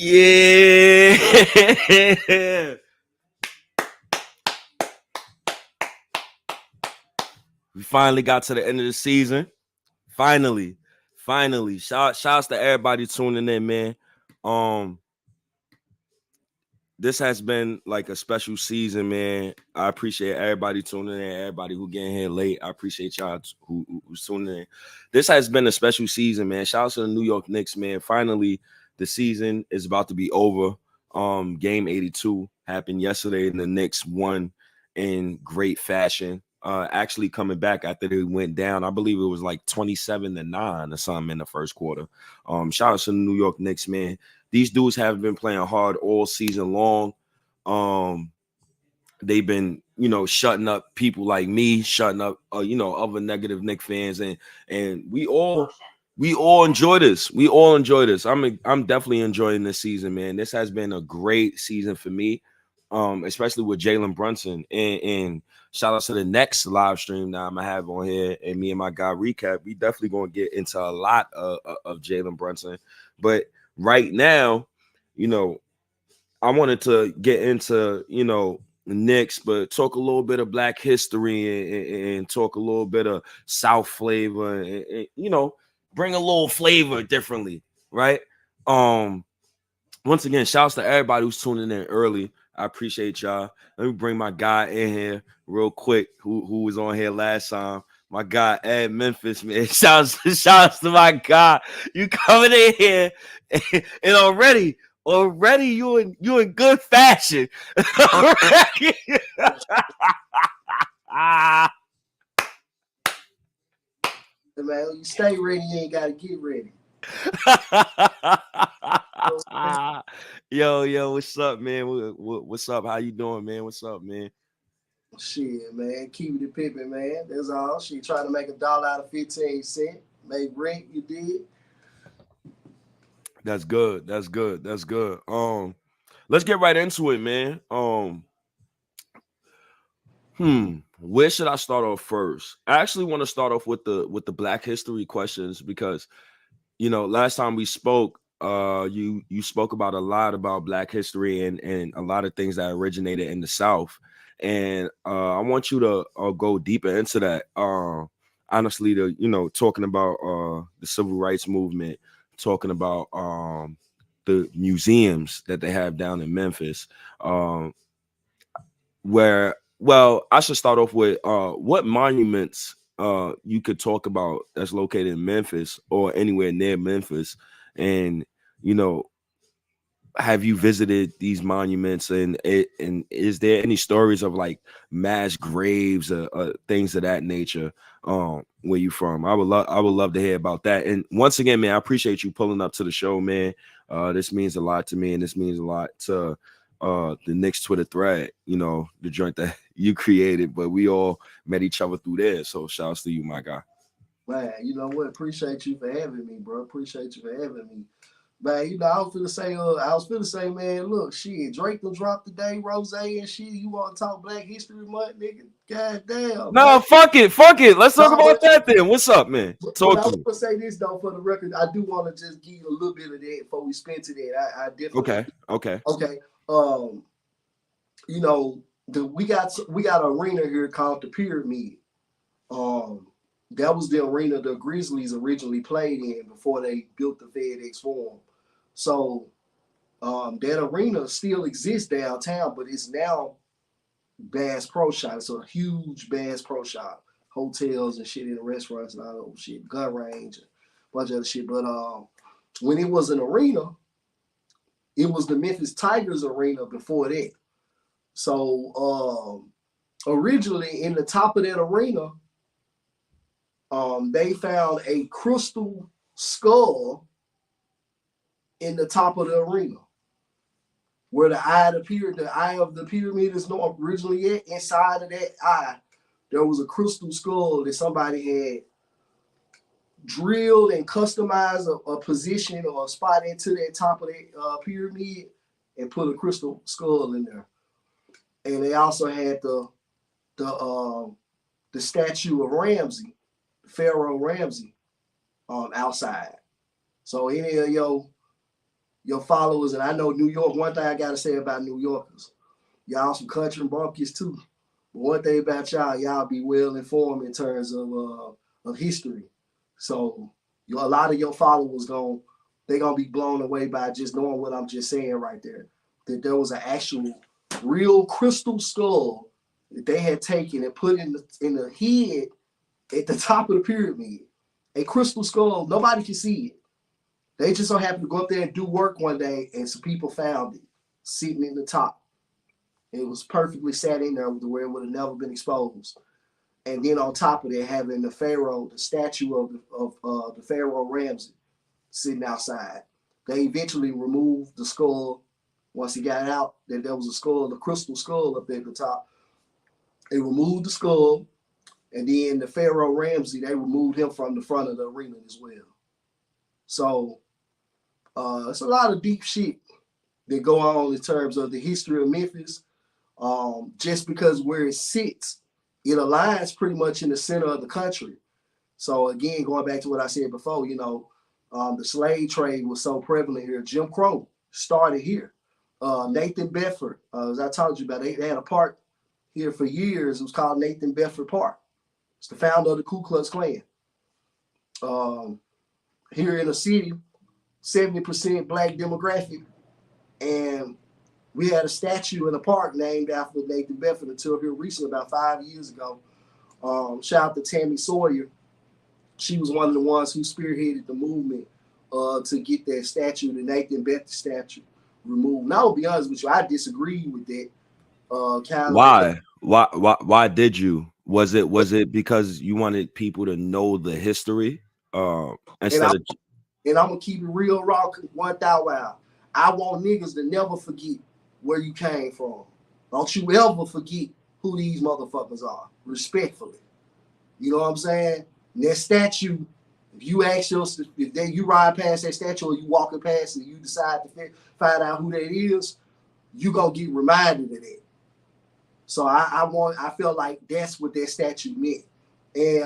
Yeah. We finally got to the end of the season. Finally. Shouts to everybody tuning in, man. This has been like a special season, man. I appreciate everybody tuning in, everybody who getting here late. I appreciate y'all who's tuning in. This has been a special season, man. Shout out to the New York Knicks, man. Finally, the season is about to be over. Game 82 happened yesterday, and the Knicks won in great fashion. Actually coming back after they went down. I believe it was like 27-9 or something in the first quarter. Shout out to the New York Knicks, man. These dudes have been playing hard all season long. They've been, shutting up people like me, shutting up, other negative Knicks fans, and we all enjoy this. We all enjoy this. I'm definitely enjoying this season, man. This has been a great season for me, especially with Jalen Brunson. And shout out to the next live stream that I'm gonna have on here, and me and my guy Recap. We definitely gonna get into a lot of Jalen Brunson, but right now, I wanted to get into, Knicks, but talk a little bit of Black history and talk a little bit of South flavor and bring a little flavor differently, right? Once again, shouts to everybody who's tuning in early. I appreciate y'all. Let me bring my guy in here real quick, who was on here last time. My guy Ed Memphis, man. Shouts to my guy. You coming in here and already you in good fashion. Man, you stay ready, you ain't gotta get ready. Yo, what's up, man? What's up? How you doing, man? What's up, man? Shit, man, keep it pimping, man. That's all. She trying to make $1 out of 15 cents. Make rent, you did. That's good. Let's get right into it, man. Where should I start off first? I actually want to start off with the Black history questions because last time we spoke, you spoke about a lot about Black history and a lot of things that originated in the South, and I want you to go deeper into that. Honestly, talking about the civil rights movement, talking about the museums that they have down in Memphis, where I should start off with what monuments you could talk about that's located in Memphis or anywhere near Memphis, and have you visited these monuments, and is there any stories of like mass graves or things of that nature where you from? I would love to hear about that. And once again, man, I appreciate you pulling up to the show, man. This means a lot to me, and this means a lot to the Knicks Twitter thread, the joint that you created, but we all met each other through there. So shouts to you, my guy. Man, you know what? Appreciate you for having me, bro. Appreciate you for having me. Man, I was finna say, man, look, shit, Drake done dropped today, Rose and shit. You want to talk Black History Month, nigga? God damn. No, man. Fuck it. Let's talk about that then. What's up, man? Talk to me. I was gonna say this though, for the record, I do want to just give you a little bit of that before we spin to that. I definitely Okay. We got an arena here called the Pyramid. That was the arena the Grizzlies originally played in before they built the FedEx Forum. So that arena still exists downtown, but it's now Bass Pro Shop. It's a huge Bass Pro Shop. Hotels and shit in the restaurants and all that shit, gun range, and a bunch of other shit. But when it was an arena, it was the Memphis Tigers arena before that. So originally in the top of that arena, they found a crystal skull in the top of the arena, where the eye of the pyramid is not originally at. Inside of that eye, there was a crystal skull that somebody had drilled and customized a position or a spot into that top of that pyramid and put a crystal skull in there. And they also had the statue of Ramsey, Pharaoh Ramsey, outside. So any of your your followers, and I know New York. One thing I gotta say about New Yorkers, y'all some country bumpkins too. But one thing about y'all be well informed in terms of history. So a lot of your followers they gonna be blown away by just knowing what I'm just saying right there. That there was an actual real crystal skull that they had taken and put in the head at the top of the pyramid. A crystal skull, nobody can see it. They just so happened to go up there and do work one day, and some people found it sitting in the top. It was perfectly sat in there where it would have never been exposed. And then on top of it, having the pharaoh, the statue of the pharaoh Ramsey, sitting outside. They eventually removed the skull. Once he got out, that there was a skull, the crystal skull up there at the top. They removed the skull, and then the pharaoh Ramsey, they removed him from the front of the arena as well. So it's a lot of deep shit that go on in terms of the history of Memphis. Just because where it sits, it aligns pretty much in the center of the country. So again, going back to what I said before, the slave trade was so prevalent here. Jim Crow started here. Nathan Bedford, as I told you about, they had a park here for years. It was called Nathan Bedford Park. It's the founder of the Ku Klux Klan. Here in the city, 70% black demographic, and we had a statue in a park named after Nathan Bedford until here recently, about 5 years ago. Shout out to Tammy Sawyer. She was one of the ones who spearheaded the movement to get that statue, the Nathan Bedford statue, removed. Now, I'll be honest with you, I disagree with that. Why? Why did you? Was it because you wanted people to know the history? Instead of And I'm gonna keep it real raw, 1,000. I want niggas to never forget where you came from. Don't you ever forget who these motherfuckers are, respectfully. You know what I'm saying? And that statue, if you ask yourself, if you ride past that statue or you walking past it, and you decide to find out who that is, you gonna get reminded of that. So I feel like that's what that statue meant. And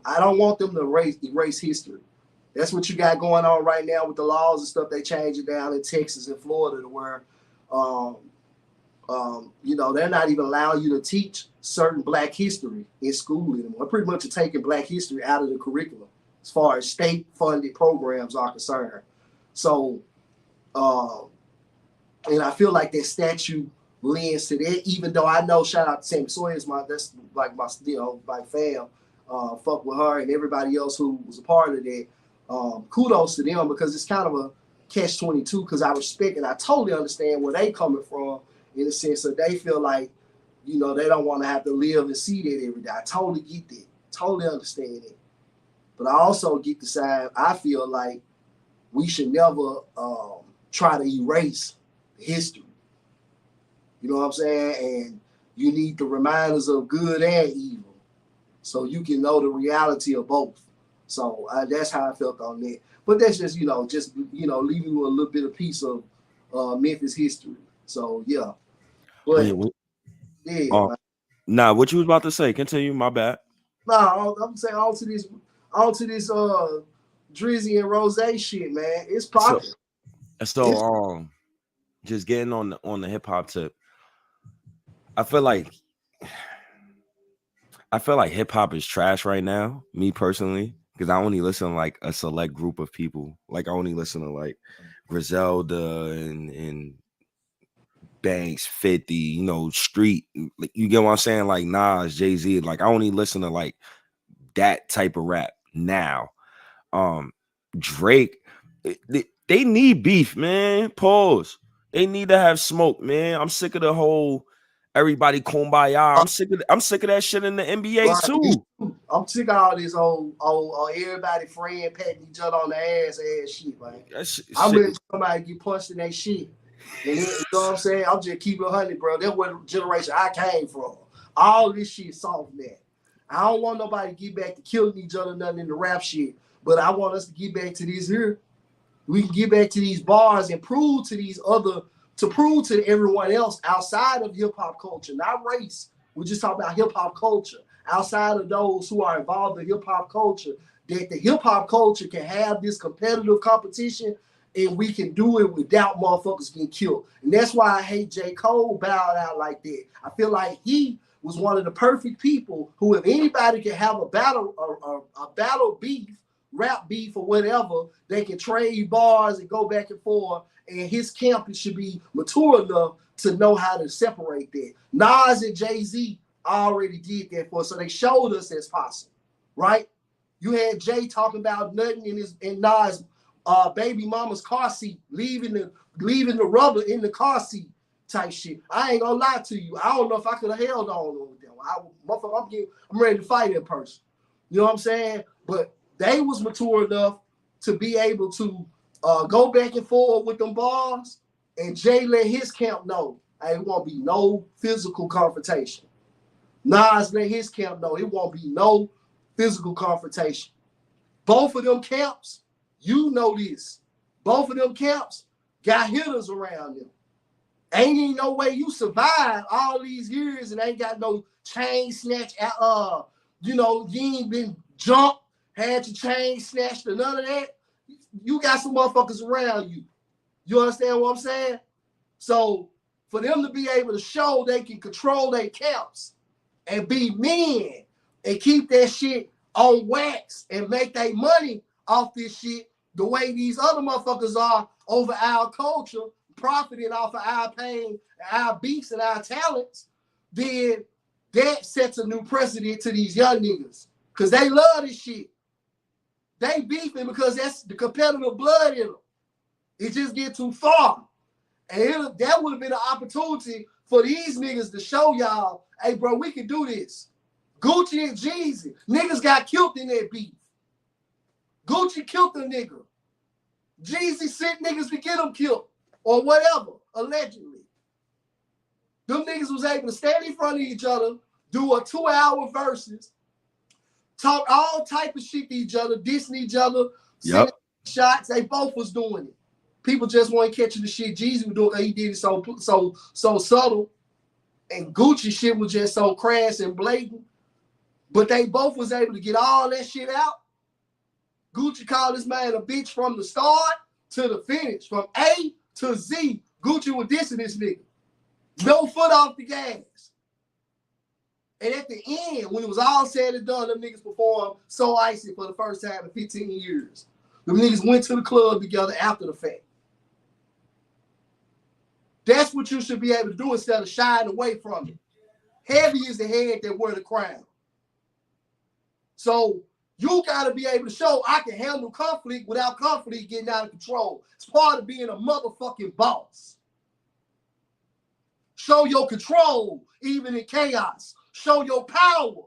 I don't want them to erase history. That's what you got going on right now with the laws and stuff. They change it down in Texas and Florida to where, they're not even allowing you to teach certain black history in school anymore. Pretty much are taking black history out of the curriculum as far as state-funded programs are concerned. So, and I feel like that statue lends to that, even though I know, shout out to Sammy Sawyer, that's like my fam, fuck with her and everybody else who was a part of that. Kudos to them, because it's kind of a catch-22, because I respect and I totally understand where they coming from in the sense that they feel like, they don't want to have to live and see that every day. I totally get that. Totally understand it. But I also get the side, I feel like we should never try to erase history. You know what I'm saying? And you need the reminders of good and evil so you can know the reality of both. So that's how I felt on that. But that's just, leaving you a little bit of piece of Memphis history. So, yeah. But, yeah. Nah, what you was about to say? Continue, my bad. Nah, I'm saying on to this Drizzy and Rose shit, man. It's popping. So just getting on the hip hop tip. I feel like hip hop is trash right now, me personally, because I only listen to like a select group of people. Like I only listen to like Griselda and Banks, 50, Street. Like, you get what I'm saying? Like Nas, Jay-Z. Like I only listen to like that type of rap now. Drake, they need beef, man. Pause. They need to have smoke, man. I'm sick of the whole everybody kumbaya. I'm sick of that shit in the NBA too. I'm sick of all this old everybody friend patting each other on the ass shit, man. I'm letting somebody get punched in that shit. And then, you know what I'm saying? I'm just keeping 100, bro. That's what generation I came from. All this shit soft, man. I don't want nobody to get back to killing each other, nothing in the rap shit. But I want us to get back to this here. We can get back to these bars and prove to everyone else outside of hip hop culture, not race. We're just talking about hip hop culture. Outside of those who are involved in hip hop culture, that the hip hop culture can have this competitive competition and we can do it without motherfuckers getting killed. And that's why I hate J. Cole bowed out like that. I feel like he was one of the perfect people who, if anybody can have a battle beef, rap beef or whatever, they can trade bars and go back and forth. And his camp should be mature enough to know how to separate that. Nas and Jay-Z already did that for us, so they showed us that's possible, right? You had Jay talking about nothing in Nas' baby mama's car seat, leaving the rubber in the car seat type shit. I ain't gonna lie to you. I don't know if I could have held on with them. I'm ready to fight in person. You know what I'm saying? But they was mature enough to be able to go back and forth with them bars, and Jay let his camp know, hey, it won't be no physical confrontation. Nas let his camp know, it won't be no physical confrontation. Both of them camps, you know this, both of them camps got hitters around them. Ain't even no way you survive all these years and ain't got no chain snatch. You ain't been jumped, had your chain snatched or none of that. You got some motherfuckers around you. You understand what I'm saying? So for them to be able to show they can control their camps and be men and keep that shit on wax and make their money off this shit the way these other motherfuckers are over our culture, profiting off of our pain, our beefs, and our talents, then that sets a new precedent to these young niggas. Because they love this shit. They beefing because that's the competitive blood in them. It just get too far. And that would have been an opportunity for these niggas to show y'all, hey, bro, we can do this. Gucci and Jeezy, niggas got killed in that beef. Gucci killed the nigga. Jeezy sent niggas to get him killed or whatever, allegedly. Them niggas was able to stand in front of each other, do a 2-hour versus, talk all type of shit to each other, dissing each other, sending shots. They both was doing it. People just weren't catching the shit Jeezy was doing. He did it so subtle, and Gucci shit was just so crass and blatant. But they both was able to get all that shit out. Gucci called this man a bitch from the start to the finish, from A to Z. Gucci was dissing this nigga. No foot off the gas. And at the end, when it was all said and done, them niggas performed So Icy for the first time in 15 years. Them niggas went to the club together after the fact. That's what you should be able to do instead of shying away from it. Heavy is the head that wear the crown. So you got to be able to show I can handle conflict without conflict getting out of control. It's part of being a motherfucking boss. Show your control even in chaos. Show your power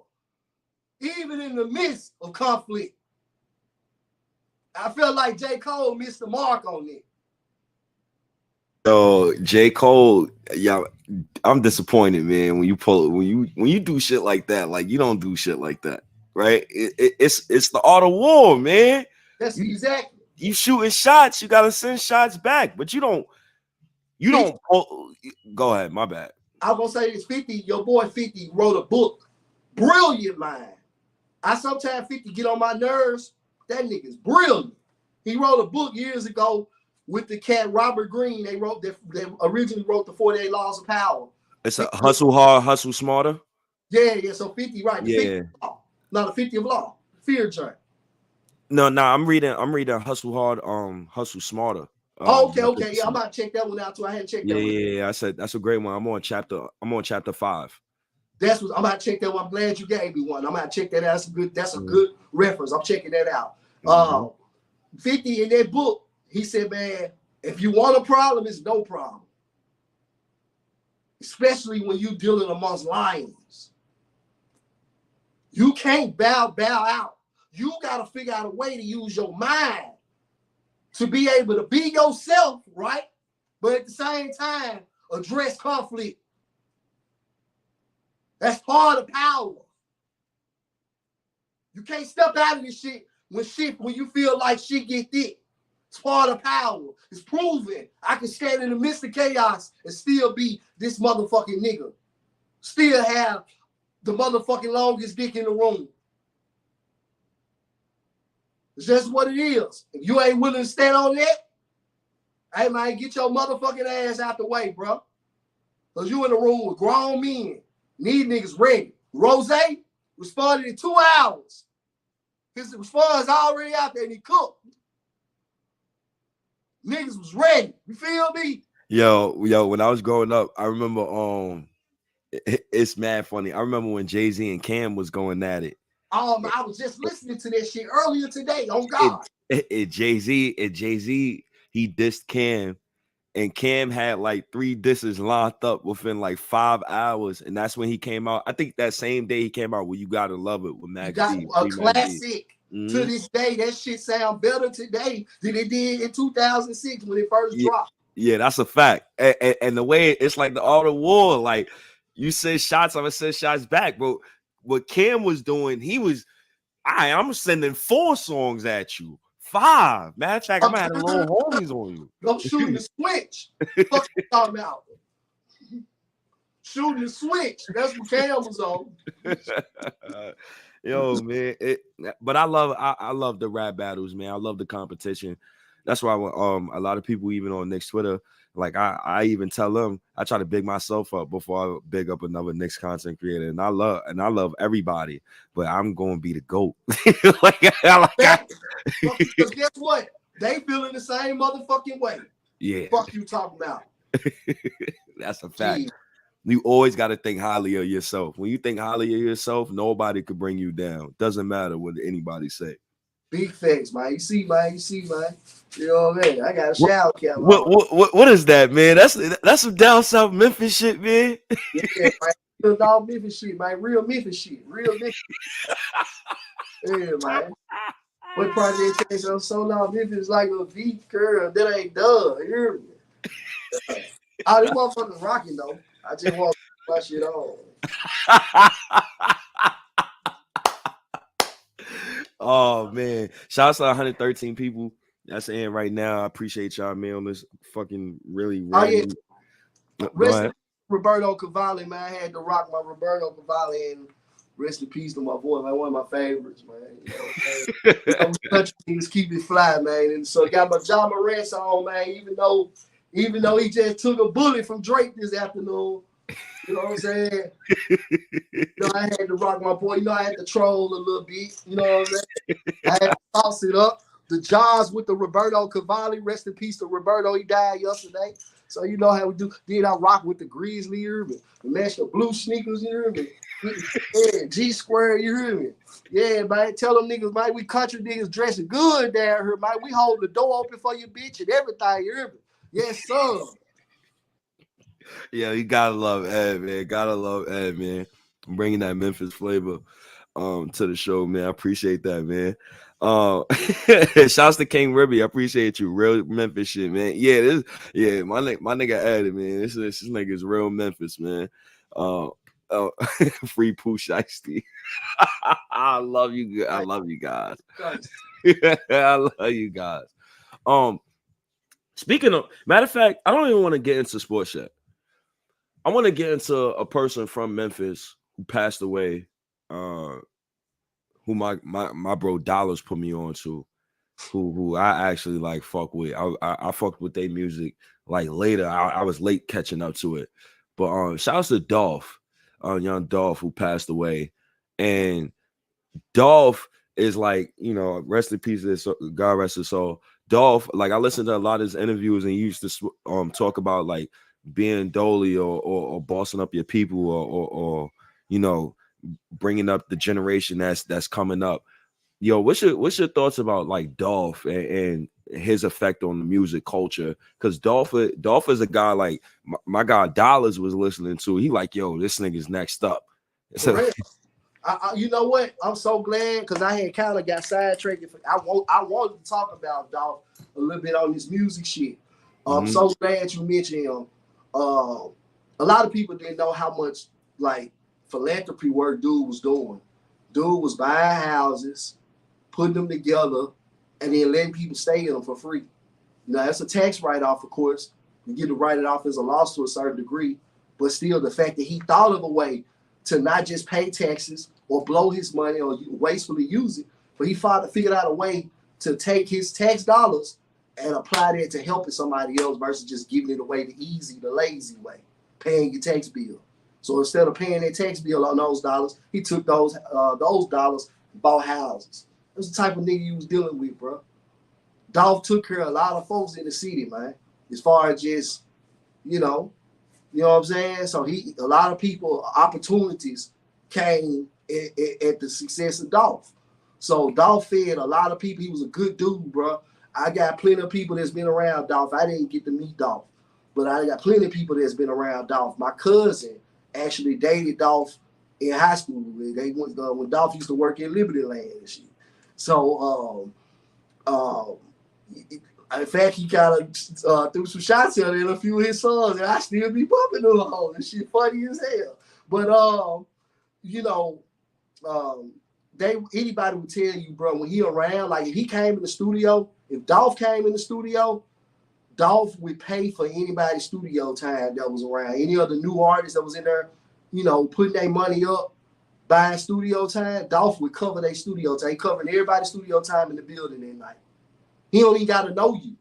even in the midst of conflict. I feel like J. Cole missed the mark on it. So J. Cole, yeah, I'm disappointed, man. When you do shit like that, like you don't do shit like that, right? It's the art of war, man. That's exactly. You shooting shots, you gotta send shots back, but you don't. Go ahead, my bad. I was gonna say this 50. Your boy 50 wrote a book, brilliant mind. I sometimes 50 get on my nerves. That nigga's brilliant. He wrote a book years ago with the cat Robert Greene. They originally wrote the 48 Laws of Power. It's a hustle hard, hustle smarter. Yeah. So 50, right? Yeah. 50 not the 50 of law. Fear joint. No, I'm reading Hustle Hard, Hustle Smarter. Okay. Yeah, I'm about to check that one out too. I hadn't checked that one. Yeah. I said that's a great one. I'm on chapter 5. That's what I'm about to check that one. I'm glad you gave me one. I'm about to check that out. That's a good reference. I'm checking that out. 50 in that book, he said, man, if you want a problem, it's no problem. Especially when you dealing amongst lions. You can't bow out. You got to figure out a way to use your mind to be able to be yourself, right? But at the same time, address conflict. That's part of power. You can't step out of this shit when you feel like shit get thick. It's part of power. It's proven. I can stand in the midst of chaos and still be this motherfucking nigga. Still have the motherfucking longest dick in the room. It's just what it is. If you ain't willing to stand on that, Hey, man, get your motherfucking ass out the way, bro. Because you in the room with grown men. These niggas ready. Rose responded in 2 hours. His response already out there and he cooked. Niggas was ready. You feel me? Yo, when I was growing up, I remember it's mad funny. I remember when Jay-Z and Cam was going at it. I was just listening to that shit earlier today. Oh God. Jay-Z, he dissed Cam, and Cam had like 3 disses locked up within like 5 hours, and that's when he came out. I think that same day he came out with "You Gotta Love It" with Max B. A classic. To this day, that shit sound better today than it did in 2006 when it first dropped. Yeah, that's a fact. And the way it's like the art of war, like you said shots, I'm gonna send shots back. But what Cam was doing, he was, I'm sending 4 songs at you. 5. Matter of fact, I'm gonna have the little homies on you. I'm shooting the switch. Fuck you talking about? Shooting the switch. That's what Cam was on. Yo, man. But I love the rap battles, man. I love the competition. That's why a lot of people, even on Nick's Twitter, like I even tell them, I try to big myself up before I big up another Nick's content creator. And I love everybody, but I'm gonna be the GOAT. Because guess what? They feeling the same motherfucking way. Yeah. Fuck you talking about. That's a fact. Jeez. You always got to think highly of yourself. When you think highly of yourself, nobody could bring you down. Doesn't matter what anybody say. Big facts, man. You see, man. You know what I mean? I got a shower cap. What is that, man? That's some down south Memphis shit, man. Yeah, man. Real dog Memphis shit, man. Real Memphis shit. Yeah, man. What project takes on so long? Memphis like a beat girl that ain't done. You hear me? Oh, this motherfucker's rocking though. I just want to put my shit on. Oh man, shouts to 113 people that's in right now. I appreciate y'all, man, on this fucking really. Oh yeah, rest in Roberto Cavalli, man. I had to rock my Roberto Cavalli, and rest in peace to my boy, man. One of my favorites, man. You know, country niggas keep it fly, man. And so got my John Morant on, man. Even though he just took a bullet from Drake this afternoon. You know what I'm saying? You know, I had to rock my boy. You know, I had to troll a little bit. You know what I'm saying? I had to toss it up. The Jaws with the Roberto Cavalli. Rest in peace to Roberto. He died yesterday. So you know how we do. Then I rock with the Grizzly. You hear me? The National Blue Sneakers. You hear me? Yeah, G Square. You hear me? Yeah, man. Tell them niggas, man, we country niggas dressing good down here, man. We hold the door open for your bitch and everything. You hear me? Yes, sir. Yeah, you gotta love Ed, man. Gotta love Ed, man. I'm bringing that Memphis flavor to the show, man. I appreciate that, man. Shouts to King Ribby. I appreciate you. Real Memphis shit, man. Yeah, my nigga Ed, man. This nigga is real Memphis, man. Free Pooh Shiesty. I love you. I love you guys. I love you guys. Speaking of, matter of fact, I don't even want to get into sports yet. I want to get into a person from Memphis who passed away, who my bro Dollars put me on to, who I actually like fuck with. I fucked with their music like later. I was late catching up to it. But shout out to Dolph, young Dolph, who passed away. And Dolph is like, you know, rest in peace, God rest his soul. Dolph, like I listened to a lot of his interviews, and he used to talk about like being dolly or bossing up your people or you know, bringing up the generation that's coming up. Yo, what's your thoughts about like Dolph and his effect on the music culture? Because Dolph is a guy like my guy Dollars was listening to. He like, yo, this nigga's next up. So, you know what? I'm so glad because I had kind of got sidetracked. I wanted to talk about Dolph a little bit on this music shit. I'm so glad you mentioned him. A lot of people didn't know how much like philanthropy work dude was doing. Dude was buying houses, putting them together, and then letting people stay in them for free. You know, that's a tax write-off, of course. You get to write it off as a loss to a certain degree, but still the fact that he thought of a way to not just pay taxes or blow his money or wastefully use it, but he figured out a way to take his tax dollars and apply that to helping somebody else versus just giving it away the easy, the lazy way, paying your tax bill. So instead of paying that tax bill on those dollars, he took those dollars and bought houses. That's the type of nigga you was dealing with, bro. Dolph took care of a lot of folks in the city, man. As far as just, you know what I'm saying? So a lot of people, opportunities came at the success of Dolph. So Dolph fed a lot of people. He was a good dude, bro. I got plenty of people that's been around Dolph. I didn't get to meet Dolph, but I got plenty of people that's been around Dolph. My cousin actually dated Dolph in high school. They went when Dolph used to work in Liberty Land and shit. So, in fact, he kind of threw some shots at it in a few of his songs, and I still be bumping them hoes. This shit funny as hell. But anybody would tell you, bro, when he around, like if he came in the studio, if Dolph came in the studio, Dolph would pay for anybody's studio time that was around. Any other new artists that was in there, putting their money up, buying studio time, Dolph would cover their studio time. He covered everybody's studio time in the building that night. He don't even got to know you.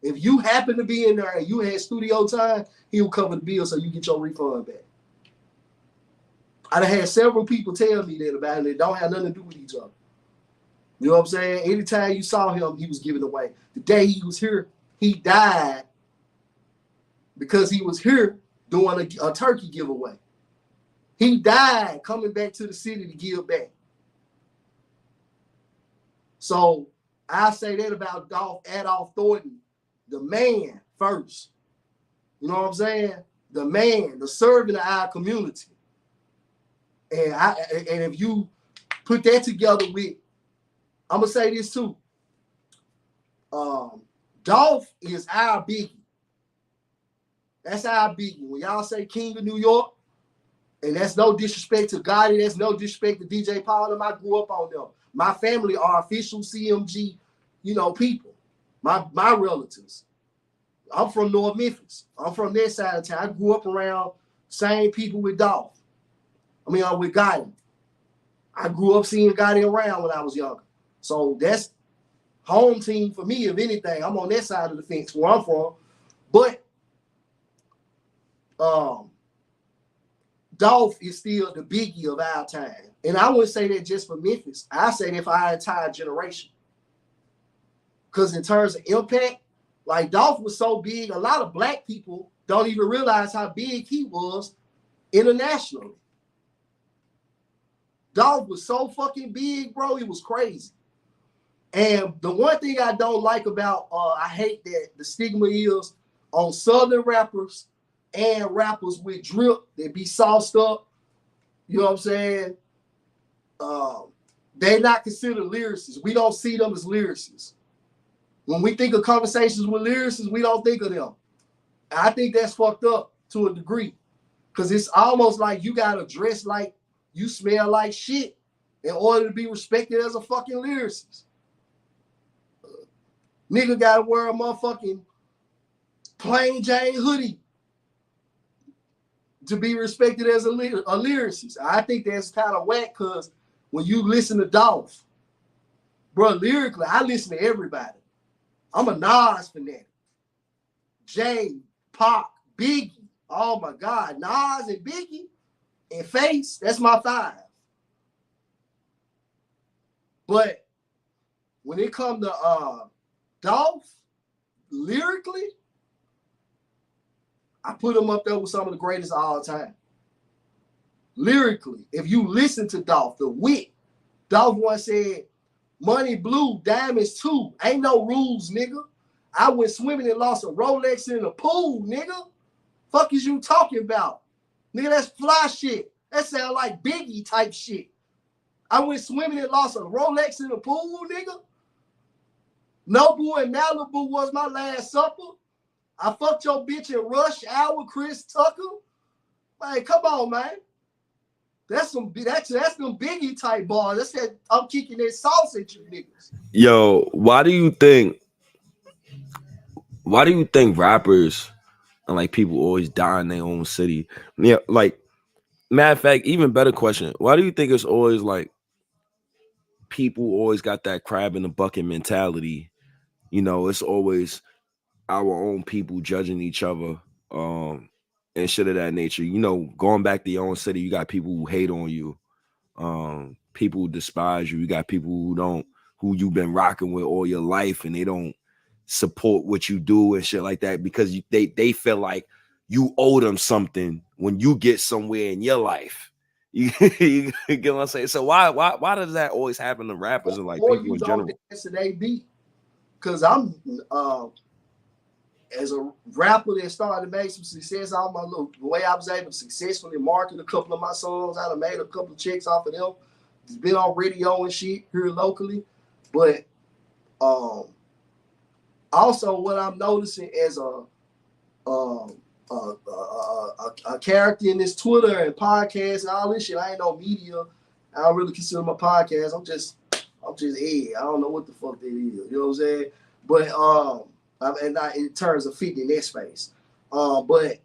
If you happen to be in there and you had studio time, he'll cover the bill so you get your refund back. I had several people tell me that about it. They don't have nothing to do with each other. You know what I'm saying? Anytime you saw him, he was giving away. The day he was here, he died because he was here doing a turkey giveaway. He died coming back to the city to give back. So I say that about Adolph Thornton, the man first. You know what I'm saying? The man, the servant of our community. And if you put that together with, I'm gonna say this too. Dolph is our Biggie. That's our Biggie. When y'all say King of New York, and that's no disrespect to Gotti, that's no disrespect to DJ Paul, I grew up on them. My family are official CMG, people. My relatives. I'm from North Memphis. I'm from that side of town. I grew up around same people with Dolph. with Gotti. I grew up seeing Gotti around when I was younger. So that's home team for me, if anything. I'm on that side of the fence where I'm from. But Dolph is still the Biggie of our time. And I wouldn't say that just for Memphis. I say that for our entire generation. Because in terms of impact, like Dolph was so big, a lot of black people don't even realize how big he was internationally. Dolph was so fucking big, bro. It was crazy. And the one thing I don't like about, I hate that the stigma is on Southern rappers and rappers with drip that be sauced up. You know what I'm saying? They're not considered lyricists. We don't see them as lyricists. When we think of conversations with lyricists, we don't think of them. I think that's fucked up to a degree. Because it's almost like you got to dress like you smell like shit in order to be respected as a fucking lyricist. Nigga got to wear a motherfucking plain Jane hoodie to be respected as a lyricist. I think that's kind of whack because when you listen to Dolph, bro, lyrically, I listen to everybody. I'm a Nas fanatic. Jay, Pac, Biggie. Oh my God. Nas and Biggie and Face, that's my five. But when it comes to Dolph, lyrically, I put him up there with some of the greatest of all time. Lyrically, if you listen to Dolph, the wit, Dolph once said, money blue, diamonds too. Ain't no rules, nigga. I went swimming and lost a Rolex in the pool, nigga. Fuck is you talking about? Nigga, that's fly shit. That sound like Biggie type shit. I went swimming and lost a Rolex in the pool, nigga. Nobu and Malibu was my last supper. I fucked your bitch in Rush Hour, Chris Tucker. Man, come on, man. That's them Biggie type bars. That's that I'm kicking that sauce at you niggas. Yo, why do you think rappers and like people always die in their own city? Yeah, like matter of fact, even better question. Why do you think it's always like people always got that crab in the bucket mentality it's always our own people judging each other, and shit of that nature. Going back to your own city, you got people who hate on you, people who despise you. You got people who you've been rocking with all your life, and they don't support what you do and shit like that because they feel like you owe them something when you get somewhere in your life. You get what I'm saying? So why does that always happen to rappers and like or people you in don't general? dance to they beat. Cause I'm as a rapper that started to make some success out of my little the way I was able to successfully market a couple of my songs. I done made a couple of checks off of them. It's been on radio and shit here locally. But also what I'm noticing as a character in this Twitter and podcast and all this shit. I ain't no media. I don't really consider my podcast. I'm just Ed. I don't know what the fuck that is. You know what I'm saying? But and not in terms of fitting in that space. But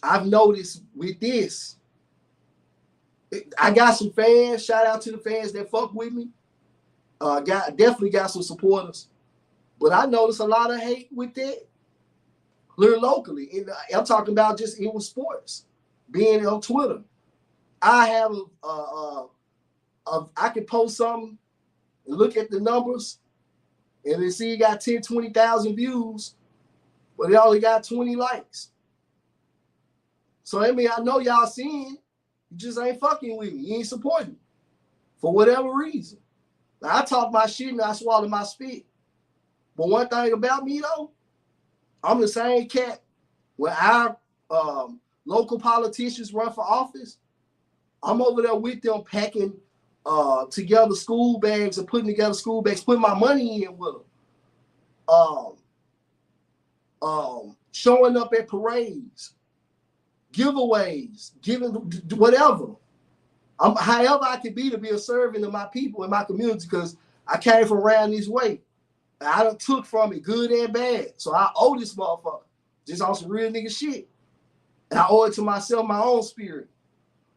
I've noticed with this, I got some fans. Shout out to the fans that fuck with me. Definitely got some supporters. But I noticed a lot of hate with that. Here locally. I'm talking about just in with sports. Being on Twitter. I have I can post something and look at the numbers and then see you got 10, 20,000 views, but it only got 20 likes. So I mean, I know y'all seeing, you just ain't fucking with me. You ain't supporting for whatever reason. Now, I talk my shit and I swallow my spit. But one thing about me though, I'm the same cat. When our local politicians run for office, I'm over there with them packing together school bags and putting together school bags, putting my money in with them. Showing up at parades, giveaways, giving whatever. However I can be to be a servant of my people in my community because I came from around this way. I done took from it good and bad. So I owe this motherfucker. Just on some real nigga shit. And I owe it to myself, my own spirit.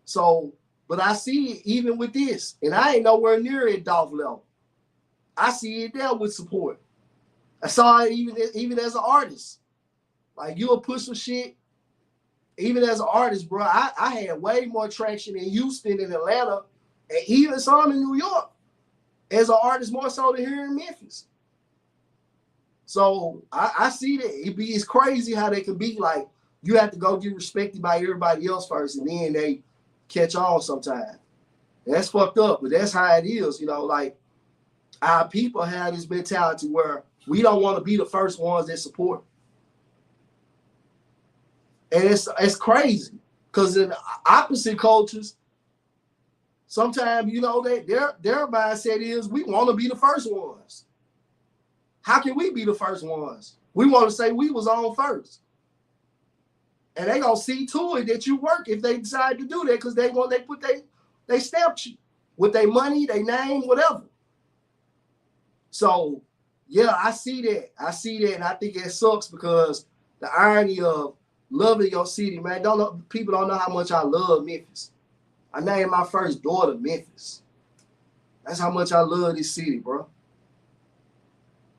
So, but I see it even with this. And I ain't nowhere near at Dolph level. I see it there with support. I saw it even as an artist. Like you'll push some shit. Even as an artist, bro, I had way more traction in Houston and Atlanta and even some in New York. As an artist, more so than here in Memphis. So I see that it's crazy how they can be like you have to go get respected by everybody else first, and then they catch on sometimes. That's fucked up, but that's how it is. Like our people have this mentality where we don't want to be the first ones that support, and it's crazy because in opposite cultures, sometimes that their mindset is we want to be the first ones. How can we be the first ones? We want to say we was on first. And they gonna see to it that you work if they decide to do that because they stamped you with their money, their name, whatever. So yeah, I see that. And I think it sucks because the irony of loving your city, man. People don't know how much I love Memphis. I named my first daughter Memphis. That's how much I love this city, bro.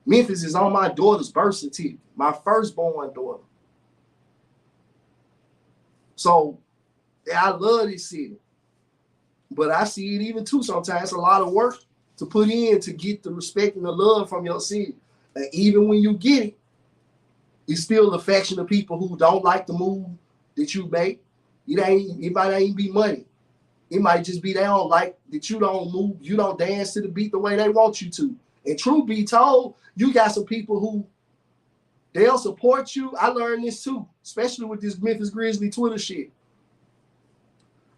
Memphis is on my daughter's birth certificate, my firstborn daughter. So, yeah, I love this city. But I see it even too sometimes. It's a lot of work to put in to get the respect and the love from your city. And even when you get it, it's still a faction of people who don't like the move that you make. It might not even be money. It might just be they don't like that you don't move, you don't dance to the beat the way they want you to. And truth be told, you got some people who they'll support you. I learned this too, especially with this Memphis Grizzlies Twitter shit.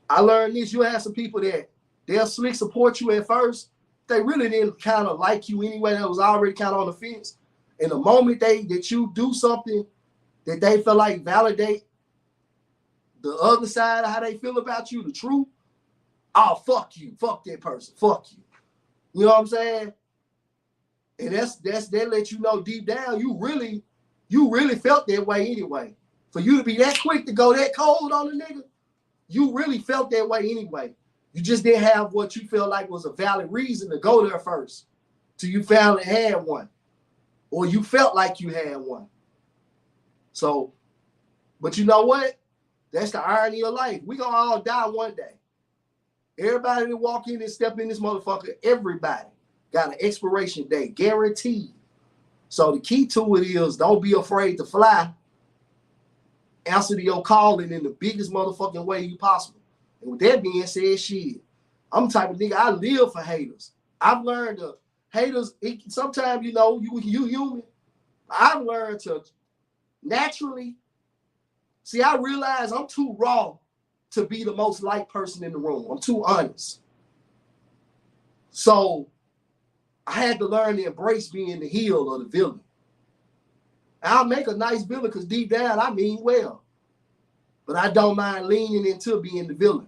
I learned this. You have some people that they'll slick support you at first. They really didn't kind of like you anyway. That was already kind of on the fence. And the moment that you do something that they feel like validate the other side of how they feel about you, the truth, oh, fuck you. Fuck that person. Fuck you. You know what I'm saying? And that lets you know deep down you really felt that way anyway. For you to be that quick to go that cold on the nigga, you really felt that way anyway. You just didn't have what you felt like was a valid reason to go there first. till you finally had one, or you felt like you had one. So, but you know what? That's the irony of life. We gonna all die one day. Everybody that walk in and step in this motherfucker, everybody got an expiration date, guaranteed. So the key to it is don't be afraid to fly. Answer to your calling in the biggest motherfucking way you possible. And with that being said, shit, I'm the type of nigga, I live for haters. I've learned to haters, sometimes, you know, you human. I've learned to naturally, see, I realize I'm too raw to be the most liked person in the room. I'm too honest. So I had to learn to embrace being the heel or the villain. I'll make a nice villain because deep down I mean well. But I don't mind leaning into being the villain.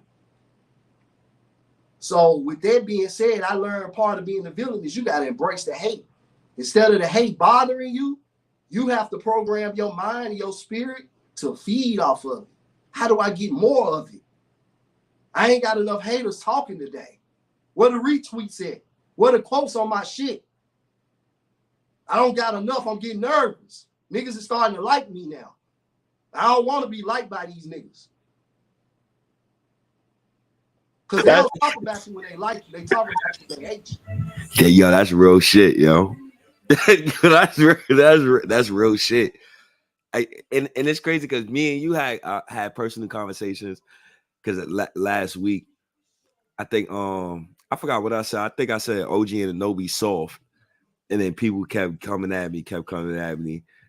So with that being said, I learned part of being the villain is you got to embrace the hate. Instead of the hate bothering you, you have to program your mind and your spirit to feed off of it. How do I get more of it? I ain't got enough haters talking today. Where the retweets at? Where the quotes on my shit? I don't got enough. I'm getting nervous. Niggas is starting to like me now. I don't want to be liked by these niggas. Because they don't talk about you when they like you. They talk about you when they hate you. Yeah, yo, that's real shit, yo. that's real shit. And it's crazy because me and you had personal conversations because last week, I think I forgot what I said. I think I said OG and Anobi soft, and then people kept coming at me,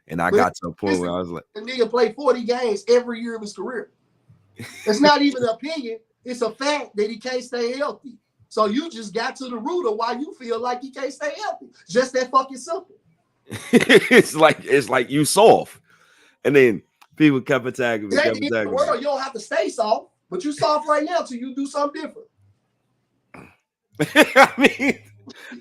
and I got to a point where I was like, the nigga played 40 games every year of his career. It's not even an opinion. It's a fact that he can't stay healthy. So you just got to the root of why you feel like he can't stay healthy. Just that fucking simple. it's like you soft. And then people kept attacking me. In the world, you don't have to stay soft, but you soft right now till you do something different.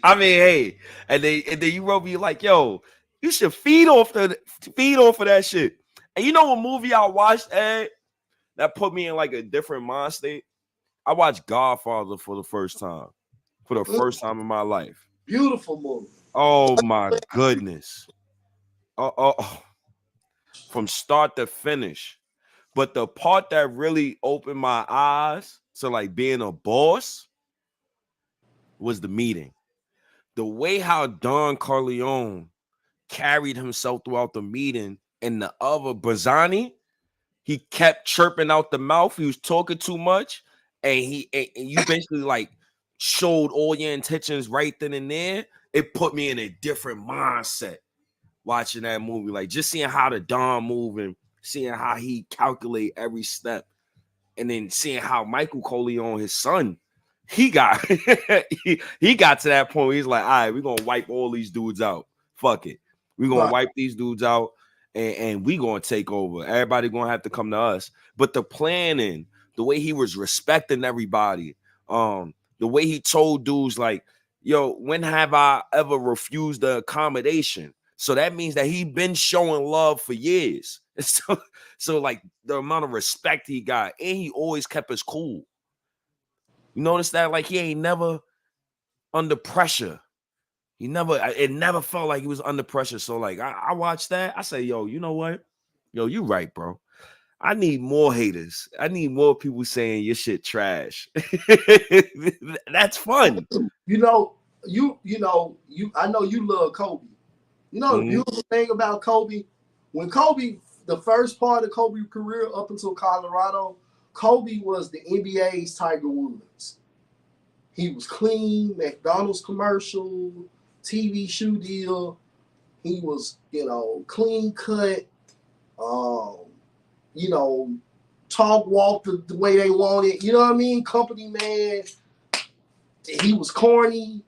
I mean, hey, and then you wrote me like, yo, you should feed off of that shit. And you know what movie I watched, Ed, that put me in like a different mind state? I watched Godfather for the first time in my life. Beautiful movie. Oh my goodness. From start to finish. But the part that really opened my eyes to like being a boss was the meeting. The way how Don Corleone carried himself throughout the meeting, and the other Bazzani, he kept chirping out the mouth. He was talking too much, and you basically like showed all your intentions right then and there. It put me in a different mindset watching that movie, like just seeing how the Don moving, seeing how he calculate every step, and then seeing how Michael Corleone, his son, he got he got to that point where he's like, all right, we're gonna wipe all these dudes out. Fuck it. We're gonna wipe these dudes out and we gonna take over. Everybody gonna have to come to us. But the planning, the way he was respecting everybody, the way he told dudes like, yo, when have I ever refused the accommodation? So that means that he been showing love for years. So like the amount of respect he got, and he always kept his cool. You notice that? Like he ain't never under pressure. It never felt like he was under pressure. So like I watched that. I say, yo, you know what? Yo, you right, bro. I need more haters. I need more people saying your shit trash. That's fun. I know you love Kobe. You know the beautiful thing about Kobe? When Kobe, the first part of Kobe's career up until Colorado, Kobe was the NBA's Tiger Woods. He was clean, McDonald's commercial, TV shoe deal. He was, clean cut, talk, walk the way they wanted. You know what I mean? Company man. He was corny.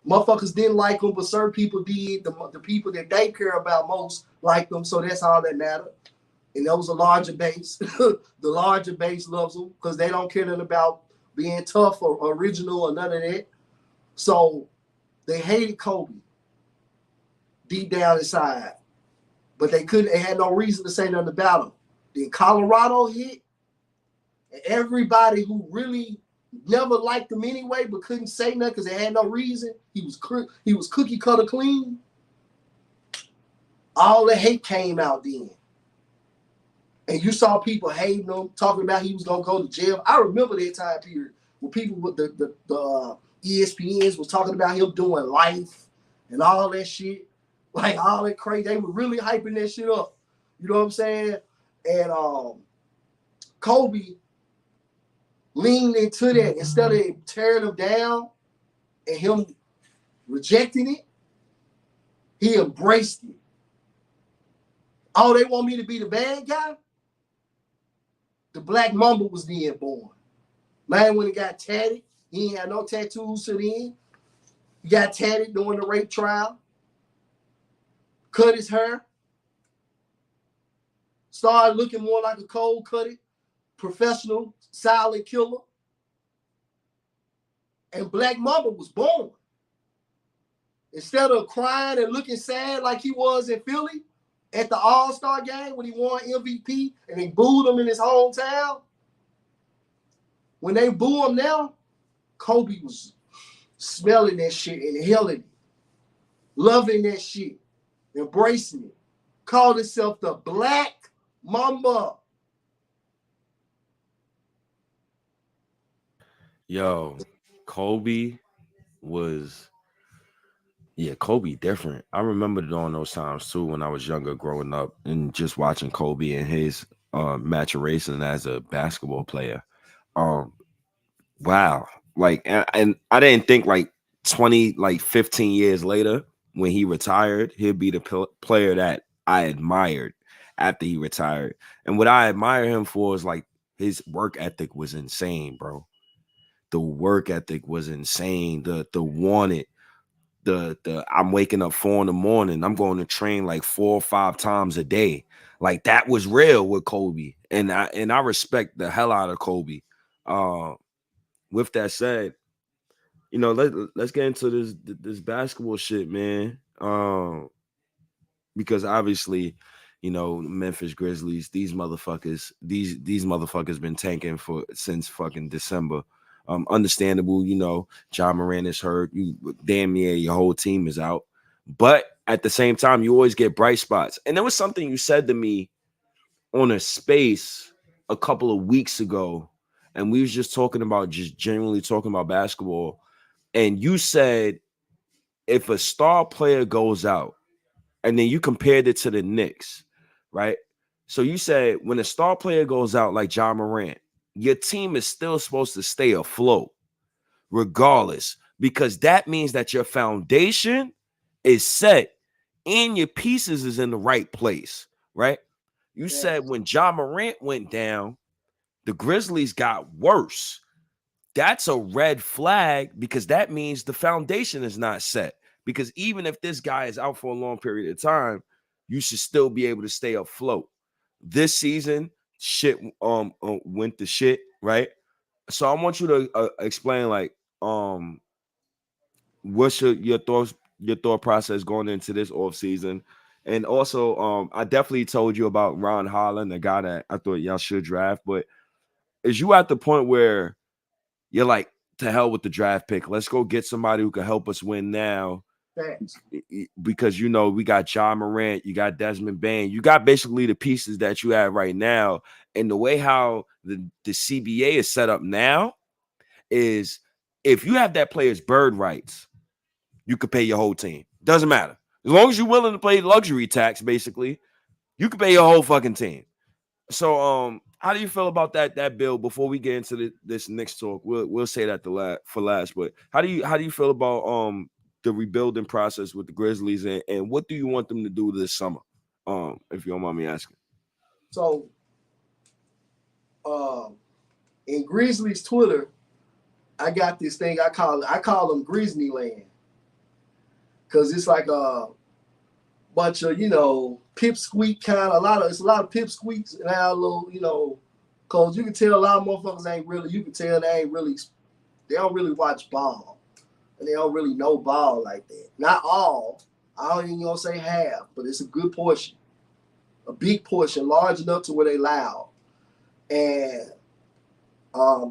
Motherfuckers didn't like him, but certain people did. The people that they care about most liked him, so that's all that mattered. And that was a larger base. The larger base loves him because they don't care nothing about being tough or original or none of that. So they hated Kobe deep down inside, but they had no reason to say nothing about him. Then Colorado hit, and everybody who really never liked him anyway, but couldn't say nothing because they had no reason. He was cookie cutter clean. All the hate came out then. And you saw people hating him, talking about he was going to go to jail. I remember that time period where people with the ESPNs was talking about him doing life and all that shit. Like all that crazy. They were really hyping that shit up. You know what I'm saying? And Kobe leaned into that instead of tearing him down and him rejecting it. He embraced it. Oh, they want me to be the bad guy? The Black Mamba was then born. Man, when he got tatted, he ain't had no tattoos to the end. He got tatted during the rape trial. Cut his hair. Started looking more like a cold-cutted, professional silent killer. And Black Mamba was born. Instead of crying and looking sad like he was in Philly, at the All-Star game when he won MVP and they booed him in his hometown. When they boo him now, Kobe was smelling that shit, inhaling it, loving that shit, embracing it. Called himself the Black Mamba. Yo, Kobe was... Yeah, Kobe different. I remember during those times too when I was younger, growing up, and just watching Kobe and his maturation as a basketball player. Wow, like, and I didn't think like 15 years later when he retired, he'd be the player that I admired after he retired. And what I admire him for is like his work ethic was insane, bro. The work ethic was insane. The wanted. The I'm waking up 4 a.m. I'm going to train like 4 or 5 times a day. Like that was real with Kobe. And I respect the hell out of Kobe. With that said, let's get into this basketball shit, man. Because obviously, Memphis Grizzlies, these motherfuckers been tanking since fucking December. Understandable, John Moran is hurt. You damn near your whole team is out. But at the same time, you always get bright spots. And there was something you said to me on a space a couple of weeks ago, and we was just genuinely talking about basketball. And you said if a star player goes out, and then you compared it to the Knicks, right? So you said when a star player goes out like John Morant, your team is still supposed to stay afloat regardless, because that means that your foundation is set and your pieces is in the right place, right? You said when John Morant went down, the Grizzlies got worse. That's a red flag because that means the foundation is not set. Because even if this guy is out for a long period of time, you should still be able to stay afloat. This season, shit went to shit, right? So I want you to explain like what's your thought process going into this off season. And also I definitely told you about Ron Holland, the guy that I thought y'all should draft, but is you at the point where you're like, to hell with the draft pick, let's go get somebody who can help us win now? Thanks. Because we got John Morant, you got Desmond Bain, you got basically the pieces that you have right now. And the way how the CBA is set up now is if you have that player's bird rights, you could pay your whole team. Doesn't matter. As long as you're willing to pay luxury tax, basically, you can pay your whole fucking team. So how do you feel about that bill before we get into this next talk? We'll say that for last, but how do you feel about the rebuilding process with the Grizzlies and what do you want them to do this summer? If you don't mind me asking. So in Grizzlies Twitter, I got this thing I call them Grizzly Land. Cause it's like a bunch of, pipsqueak kind of it's a lot of pipsqueaks and our little, cause you can tell a lot of motherfuckers they don't really watch ball. And they don't really know ball like that. Not all. I don't even gonna say half, but it's a good portion. A big portion, large enough to where they loud. And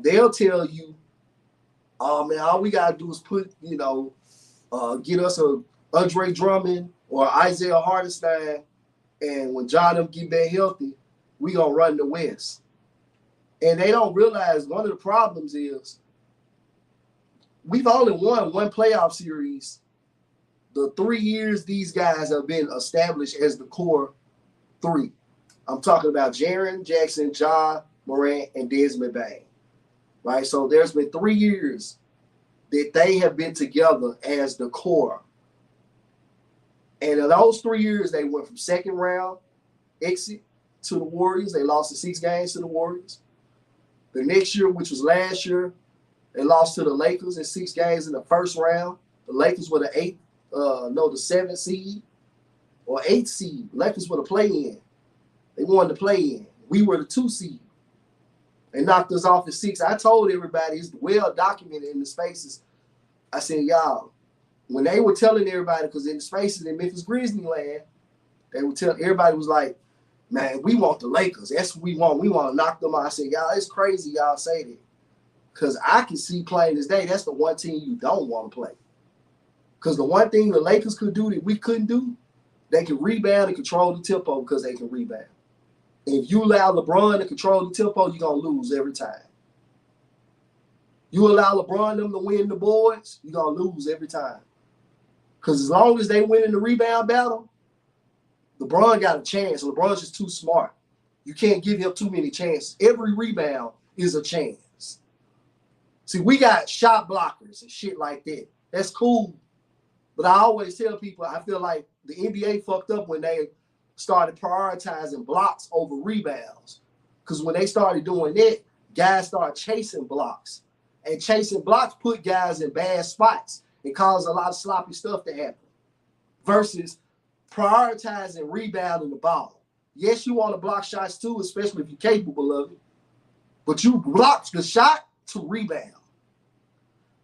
they'll tell you Oh man, all we gotta do is put, get us a Andre Drummond or Isaiah Hartenstein, and when John them get back healthy, we gonna run the West. And they don't realize one of the problems is we've only won one playoff series the 3 years these guys have been established as the core three. I'm talking about Jaren Jackson, Ja Morant, and Desmond Bain. Right? So there's been 3 years that they have been together as the core. And in those 3 years, they went from second round exit to the Warriors. They lost the 6 games to the Warriors. The next year, which was last year, they lost to the Lakers in 6 games in the first round. The Lakers were the 7th seed or 8th seed. Lakers were the play-in. They won the play-in. We were the 2 seed. They knocked us off at 6. I told everybody, it's well documented in the spaces. I said, y'all, when they were telling everybody, because in the spaces in Memphis Grizzly land, they would tell everybody was like, man, we want the Lakers. That's what we want. We want to knock them out. I said, y'all, it's crazy y'all say that. Because I can see plain as day, that's the one team you don't want to play. Because the one thing the Lakers could do that we couldn't do, they can rebound and control the tempo because they can rebound. And if you allow LeBron to control the tempo, you're going to lose every time. You allow LeBron them to win the boards, you're going to lose every time. Because as long as they win in the rebound battle, LeBron got a chance. LeBron's just too smart. You can't give him too many chances. Every rebound is a chance. See, we got shot blockers and shit like that. That's cool. But I always tell people, I feel like the NBA fucked up when they started prioritizing blocks over rebounds. Because when they started doing that, guys started chasing blocks. And chasing blocks put guys in bad spots and caused a lot of sloppy stuff to happen. Versus prioritizing rebounding the ball. Yes, you want to block shots too, especially if you're capable of it. But you block the shot to rebound.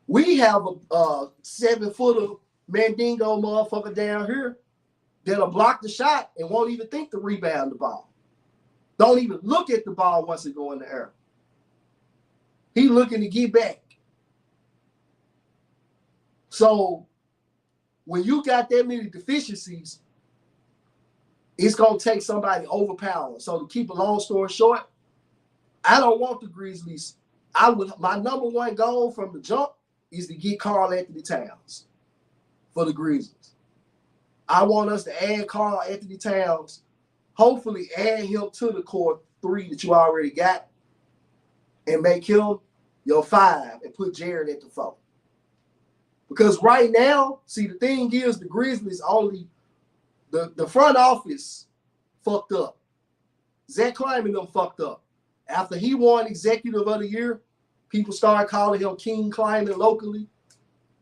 We have a 7-footer Mandingo motherfucker down here that'll block the shot and won't even think to rebound the ball. Don't even look at the ball once it go in the air. He looking to get back. So when you got that many deficiencies, it's going to take somebody overpowering. So to keep a long story short, I don't want the Grizzlies. My number one goal from the jump is to get Karl Anthony Towns for the Grizzlies. I want us to add Karl Anthony Towns, hopefully add him to the core 3 that you already got, and make him your 5 and put Jared at the 4. Because right now, see, the thing is the Grizzlies only the front office fucked up. Zach Kleiman them fucked up. After he won Executive of the Year, people started calling him King Kleiman locally,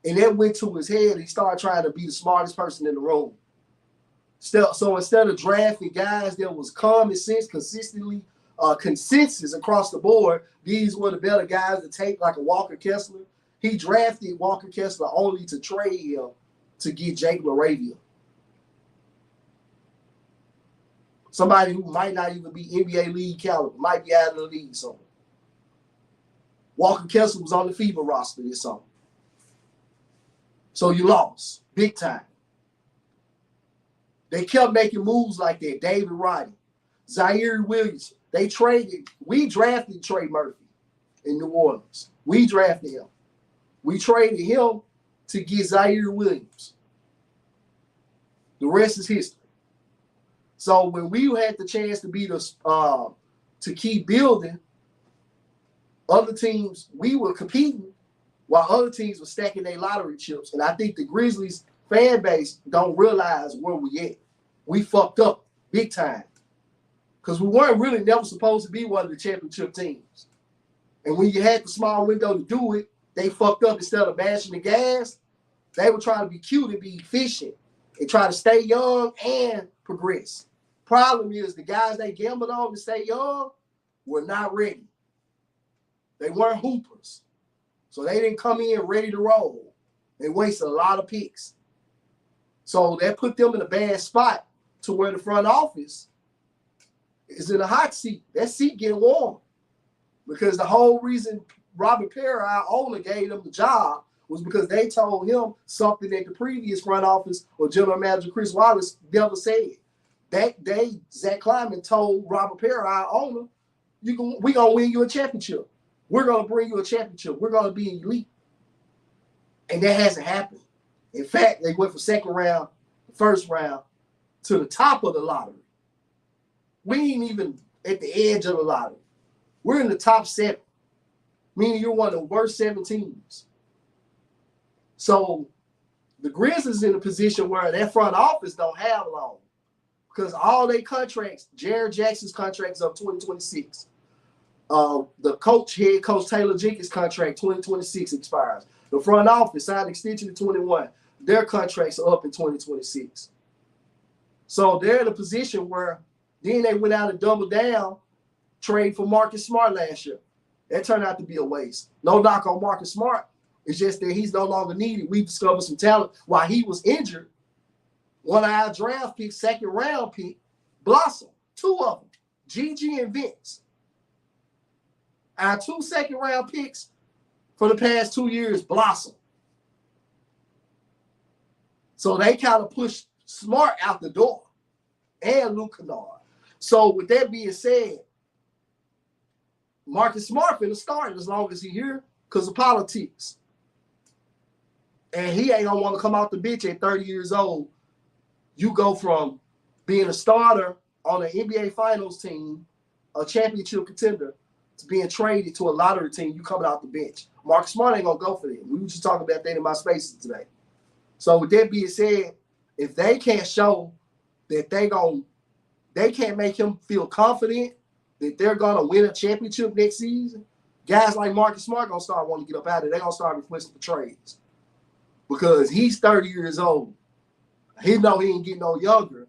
and that went to his head. He started trying to be the smartest person in the room. So instead of drafting guys that was common sense, consensus across the board, these were the better guys to take, like a Walker Kessler. He drafted Walker Kessler only to trade him to get Jake LaRavia. Somebody who might not even be NBA league caliber, might be out of the league somewhere. Walker Kessler was on the FIBA roster this summer. So you lost big time. They kept making moves like that. David Roddy, Zaire Williams. We drafted Trey Murphy in New Orleans. We drafted him. We traded him to get Zaire Williams. The rest is history. So when we had the chance to keep building, other teams, we were competing while other teams were stacking their lottery chips. And I think the Grizzlies fan base don't realize where we at. We fucked up big time. Because we weren't really never supposed to be one of the championship teams. And when you had the small window to do it, they fucked up. Instead of mashing the gas, they were trying to be cute and be efficient and try to stay young and progress. Problem is the guys they gambled on to stay young were not ready. They weren't hoopers. So they didn't come in ready to roll. They wasted a lot of picks. So that put them in a bad spot to where the front office is in a hot seat. That seat getting warm. Because the whole reason Robert Perry, our owner, gave him the job was because they told him something that the previous front office or general manager Chris Wallace never said. That day, Zach Kleiman told Robert Perry, our owner, we're going to win you a championship. We're going to bring you a championship. We're going to be elite. And that hasn't happened. In fact, they went from second round, first round, to the top of the lottery. We ain't even at the edge of the lottery. We're in the top 7, meaning you're one of the worst 7 teams. So the Grizzlies in a position where their front office don't have long because all their contracts, Jared Jackson's contract is up 2026. The head coach Taylor Jenkins' contract 2026 expires. The front office signed an extension to 21. Their contracts are up in 2026. So they're in a position where then they went out and doubled down, trade for Marcus Smart last year. That turned out to be a waste. No knock on Marcus Smart. It's just that he's no longer needed. We discovered some talent while he was injured. One of our draft picks, second round pick, Blossom. 2 of them, Gigi and Vince. Our 2 second round picks for the past 2 years, Blossom. So they kind of pushed Smart out the door and Luke Kennard. So with that being said, Marcus Smart finna start as long as he's here because of politics. And he ain't gonna want to come out the bench at 30 years old. You go from being a starter on an NBA Finals team, a championship contender, to being traded to a lottery team, you coming out the bench. Marcus Smart ain't gonna go for that. We were just talking about that in my spaces today. So with that being said, if they can't show that they can't make him feel confident that they're gonna win a championship next season, guys like Marcus Smart gonna start wanting to get up out of it. They're gonna start requesting for trades. Because he's 30 years old. He know he ain't getting no younger.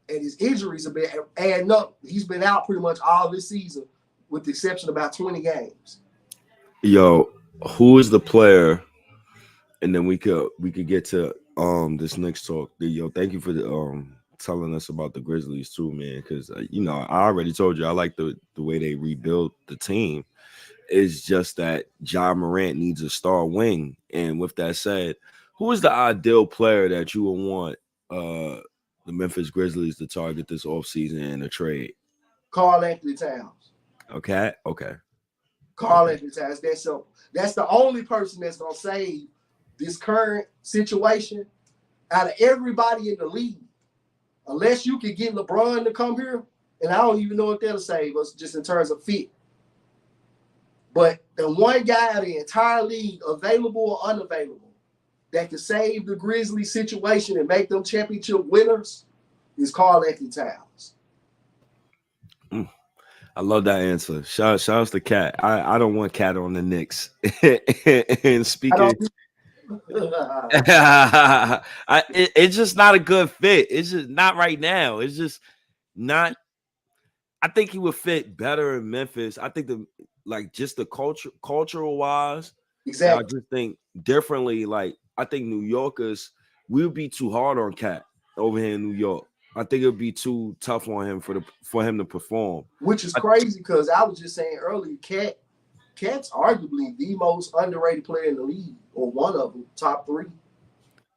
And his injuries have been adding up. He's been out pretty much all this season with the exception of about 20 games. Yo, who is the player? And then we could get to this next talk. Yo, thank you for telling us about the Grizzlies too, man. Because I already told you I like the way they rebuilt the team. It's just that Ja Morant needs a star wing. And with that said, who is the ideal player that you would want the Memphis Grizzlies to target this offseason in a trade? Karl Anthony Towns. Okay. Karl Anthony Towns. That's simple. That's the only person that's gonna save this current situation out of everybody in the league. Unless you can get LeBron to come here, and I don't even know if that'll save us just in terms of fit. But the one guy out of the entire league, available or unavailable, that can save the Grizzlies situation and make them championship winners is Karl Anthony Towns. I love that answer. Shout out to Cat. I don't want Cat on the Knicks. And speaking, it's just not a good fit. It's just not right now. It's just not. I think he would fit better in Memphis. I think just the cultural wise. Exactly. I just think differently. Like I think New Yorkers, we would be too hard on Cat over here in New York. I think it would be too tough on him for him to perform. Which is crazy because I was just saying earlier, Cat's arguably the most underrated player in the league, or one of them, top 3.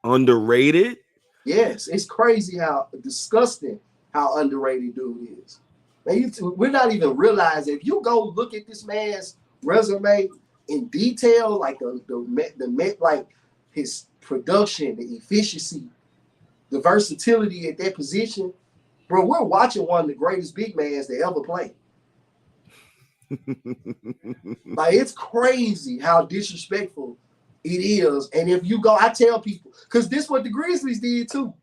Underrated? Yes, it's crazy how disgusting how underrated dude is. Man, we're not even realizing. If you go look at this man's resume in detail, like like his production, the efficiency, the versatility at that position, bro, we're watching one of the greatest big mans that ever played. Like, it's crazy how disrespectful it is. And if you go, I tell people, because this is what the Grizzlies did too.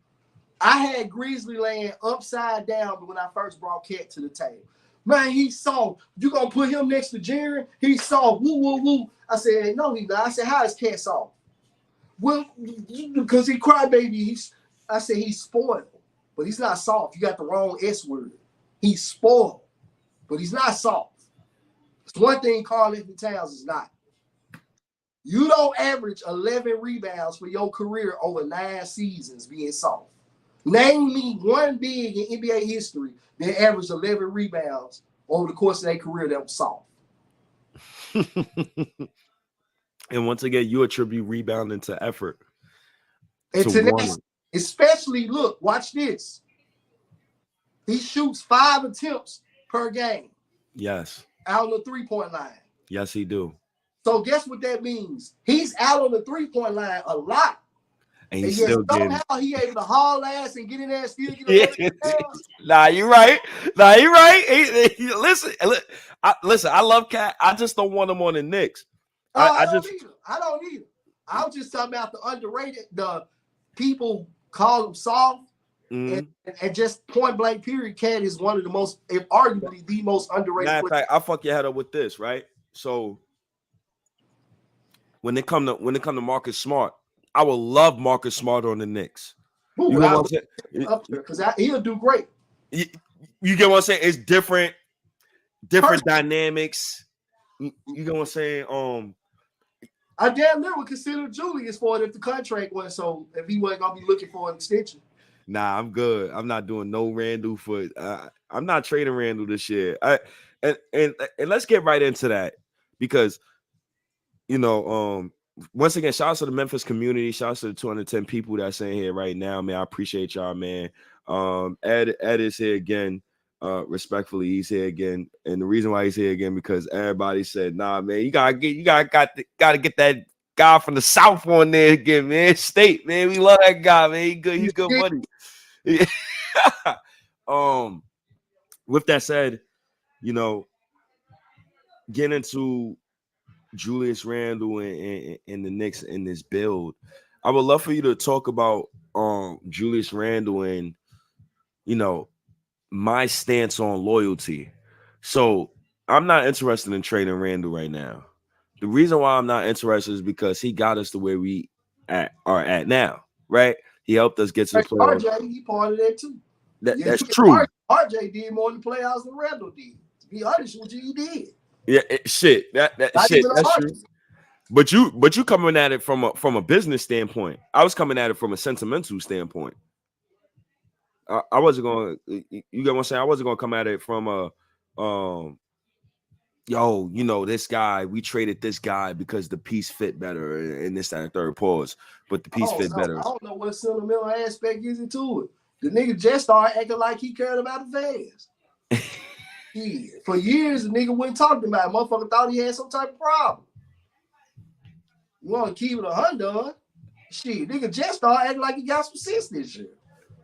I had Grizzly Land upside down when I first brought Cat to the table. Man, he's soft. You gonna put him next to Jaren? He's soft. Woo, woo, woo. I said, no, he's not. I said, how is Cat soft? Well, because he crybaby. I said he's spoiled, but he's not soft. You got the wrong S word. He's spoiled, but he's not soft. It's one thing Karl Anthony Towns is not. You don't average 11 rebounds for your career over 9 seasons being soft. Name me one big in NBA history that averaged 11 rebounds over the course of their career that was soft. And once again, you attribute rebounding to effort. And To to one. that, especially, look, watch this. He shoots 5 attempts per game Yes. out on the three-point line. Yes, he do. So guess what that means? He's out on the three-point line a lot. And And he's yet still getting. somehow he able to haul ass and get in there and still get Yeah. 11 Nah, you're right. Listen, I love Cat. I just don't want him on the Knicks. I don't either. I was just talking about the underrated, the people call him soft. And just point blank period, Cat is one of the most, if arguably the most underrated. Matter of fact, I'll fuck your head up with this, right? So when it come to Marcus Smart, I would love Marcus Smart on the Knicks. Ooh, you know what I'm saying? Because he'll do great. You get what I'm saying? It's different dynamics. You get what I'm saying? I damn near would consider Julius for it if the contract was so, if he wasn't gonna be looking for an extension. Nah, I'm good. I'm not doing no Randall for. I'm not trading Randall this year. And let's get right into that because, once again, shout out to the Memphis community. Shout out to the 210 people that's in here right now, man. I appreciate y'all, man. Ed is here again. Respectfully, he's here again, and the reason why he's here again because everybody said, "Nah, man, you gotta get that guy from the South on there again, man. State, man, we love that guy, man. He's good buddy." With that said, getting into Julius Randle and the Knicks in this build, I would love for you to talk about Julius Randle and my stance on loyalty. So I'm not interested in trading Randle right now. The reason why I'm not interested is because he got us to where we are at now, right? He helped us get to the playoffs. RJ, he part of that too. That's true. RJ did more in the playoffs than Randle did. To be honest with you, he did. Yeah, shit. That's true. But you coming at it from a business standpoint. I was coming at it from a sentimental standpoint. I wasn't going. You get what I'm saying? I wasn't going to come at it from a this guy. We traded this guy because the piece fit better, and this, that, and third pause. But the piece fit better. I don't know what sentimental aspect is into it. The nigga just started acting like he cared about the fans. For years, the nigga wasn't talking about it. Motherfucker thought he had some type of problem. You want to keep it 100? Shit, nigga just started acting like he got some sense this year.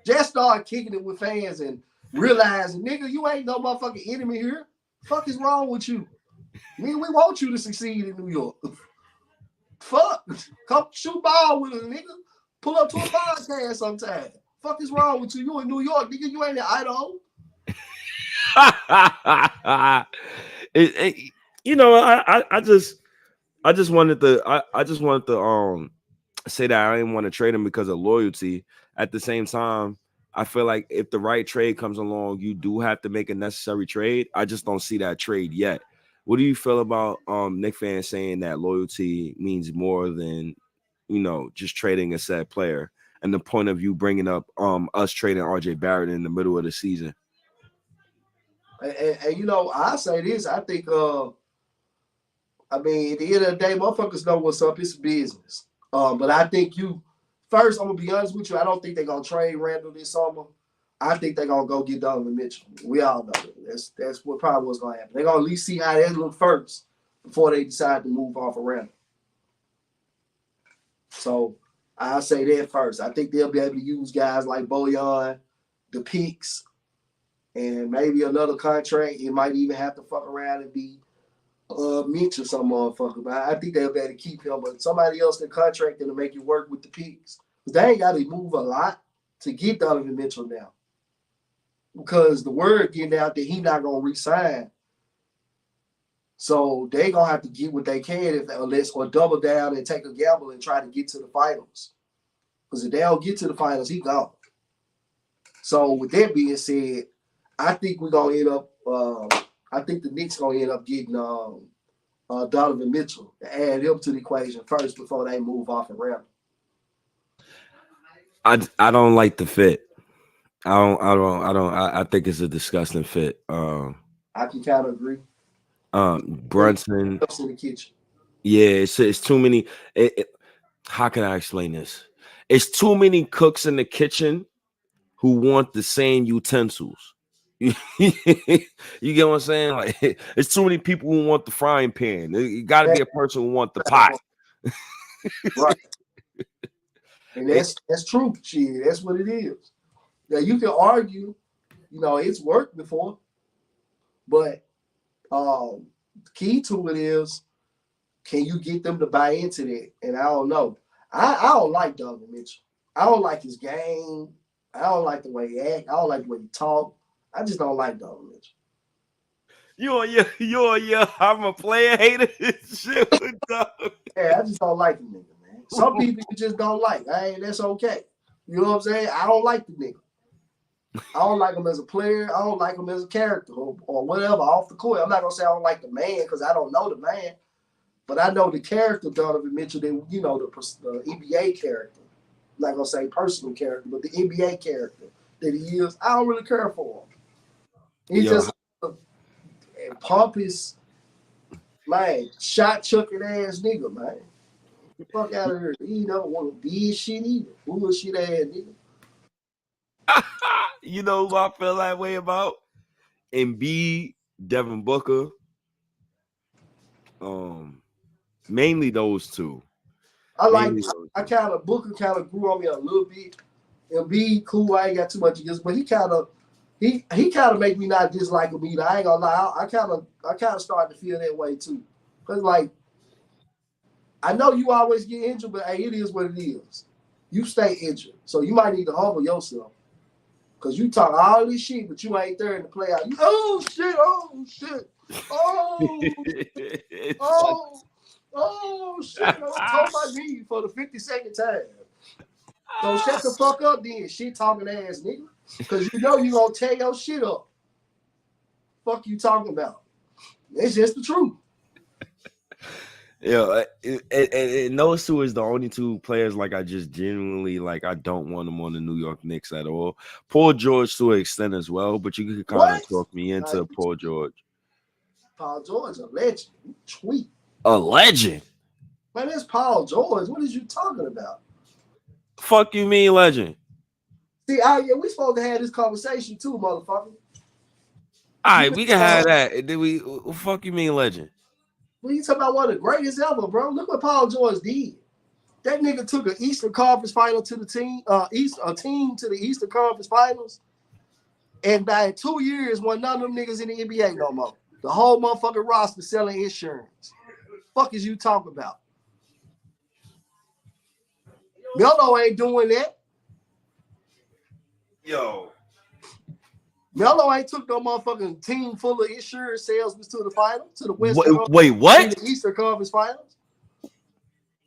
Just started kicking it with fans and realizing, nigga, you ain't no motherfucking enemy here. Fuck is wrong with you? Nigga, we want you to succeed in New York. Fuck. Come shoot ball with us, nigga. Pull up to a podcast sometime. Fuck is wrong with you? You in New York, nigga. You ain't in Idaho. I just wanted to say that I didn't want to trade him because of loyalty. At the same time, I feel like if the right trade comes along, you do have to make a necessary trade. I just don't see that trade yet. What do you feel about Knicks fans saying that loyalty means more than just trading a set player, and the point of you bringing up us trading RJ Barrett in the middle of the season? And I say this. I think at the end of the day, motherfuckers know what's up. It's business. But I think first, I'm gonna be honest with you. I don't think they're gonna trade Randle this summer. I think they're gonna go get Donovan Mitchell. We all know it. That's what probably what's gonna happen. They're gonna at least see how that look first before they decide to move off of Randle. So I'll say that first. I think they'll be able to use guys like Bojan, the picks, and maybe another contract. It might even have to fuck around and be Mitch or some motherfucker. But I think they'll be able to keep him. But somebody else can contract him to make it work with the picks. They ain't got to move a lot to get Donovan Mitchell now. Because the word getting out that he's not going to re-sign. So they going to have to get what they can or double down and take a gamble and try to get to the finals. Because if they don't get to the finals, he gone. So with that being said, I think we're going to end up I think the Knicks going to end up getting Donovan Mitchell to add him to the equation first before they move off around. I don't like the fit. I think it's a disgusting fit. I can kind of agree. Brunson. Else in the kitchen. Yeah, it's too many. How can I explain this? It's too many cooks in the kitchen who want the same utensils. You get what I'm saying? Like, it's too many people who want the frying pan. You got to be a person who want the pot. Right. And that's true. Shit, that's what it is. Now you can argue, it's worked before, but the key to it is, can you get them to buy into that? And I don't know. I don't like Donovan Mitchell. I don't like his game. I don't like the way he act. I don't like the way he talk. I just don't like Donovan Mitchell. I'm a player hater. Shit with Yeah, I just don't like the nigga, man. Some people you just don't like. Hey, that's okay. You know what I'm saying? I don't like the nigga. I don't like him as a player. I don't like him as a character or whatever off the court. I'm not gonna say I don't like the man because I don't know the man, but I know the character Donovan Mitchell. The NBA character. I'm not gonna say personal character, but the NBA character that he is. I don't really care for him. He just pompous, man, shot chucking ass nigga, man. Get the fuck out of here. He don't want to be shit either. Bullshit ass nigga. You know who I feel that way about? Embiid, Devin Booker. Mainly those two. Booker kind of grew on me a little bit. Embiid, cool. I ain't got too much against, but he kind of make me not dislike him either. I ain't gonna lie. I kind of started to feel that way too. Cause like, I know you always get injured, but hey, it is what it is. You stay injured, so you might need to humble yourself. Cause you talk all this shit, but you ain't there in the playoff. Oh shit! Oh shit! Oh shit! I told my knee for the 52nd time. So shut the fuck up, then, shit talking ass nigga. Cause you know you gonna tear your shit up. Fuck you talking about? It's just the truth. Yeah, and those two is the only two players like I just genuinely like. I don't want them on the New York Knicks at all. Paul George to an extent as well, but you could kind of talk me into Paul George. Paul George, a legend. Tweet. A legend. Man, that's Paul George. What is you talking about? Fuck you mean legend? See, we supposed to have this conversation too, motherfucker. All right, we can have that. Did we? Fuck you mean legend? Well, you talking about one of the greatest ever, bro. Look what Paul George did. That nigga took an Eastern Conference final to the team, a team to the Eastern Conference Finals, and by 2 years, won none of them niggas in the NBA no more. The whole motherfucking roster selling insurance. Fuck is you talking about? Melo ain't doing that. Yo. Melo ain't took no motherfucking team full of insurance salesmen to the final, to the West. Wait, what? To the Eastern Conference Finals.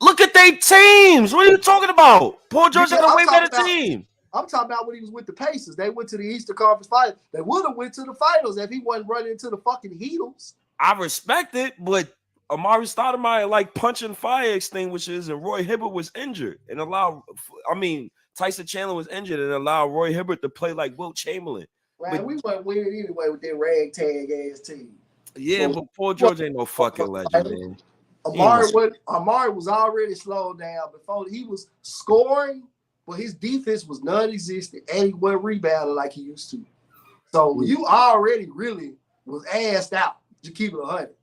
Look at they teams. What are you talking about? Paul George had a way better team. I'm talking about when he was with the Pacers. They went to the Eastern Conference Finals. They would have went to the finals if he wasn't running into the fucking Heatles. I respect it, but Amari Stoudemire like punching fire extinguishers, and Roy Hibbert was injured and Tyson Chandler was injured and allowed Roy Hibbert to play like Wilt Chamberlain. Man, we weren't winning anyway with that ragtag ass team. Yeah, but Paul George ain't no fucking legend, man. Amari was already slowed down before he was scoring, but his defense was non-existent and he wasn't rebounding like he used to. So you already really was assed out to keep it 100.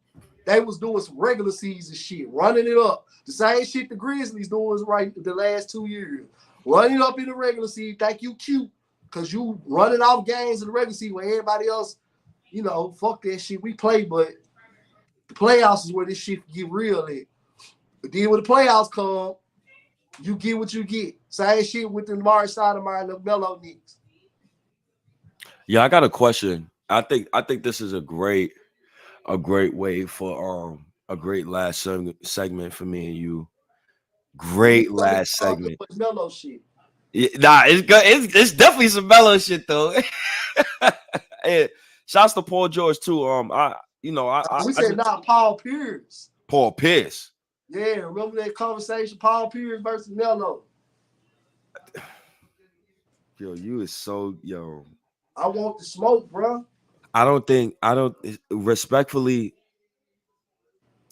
They was doing some regular season shit, running it up. The same shit the Grizzlies doing right the last 2 years. Running up in the regular season, think you cute, because you running off games in the regular season when everybody else, fuck that shit. We play, but the playoffs is where this shit get real at. But then when the playoffs come, you get what you get. Same shit with the Amari Stoudemire and the Melo Knicks. Yeah, I got a question. I think this is a great way for a great last segment for me and you. Great last segment. Melo shit. Yeah, nah, it's good. It's definitely some Melo shit though. Hey, shouts to Paul George too. We said Paul Pierce. Paul Pierce. Yeah, remember that conversation? Paul Pierce versus Melo. Yo, you is so I want the smoke, bro. Respectfully,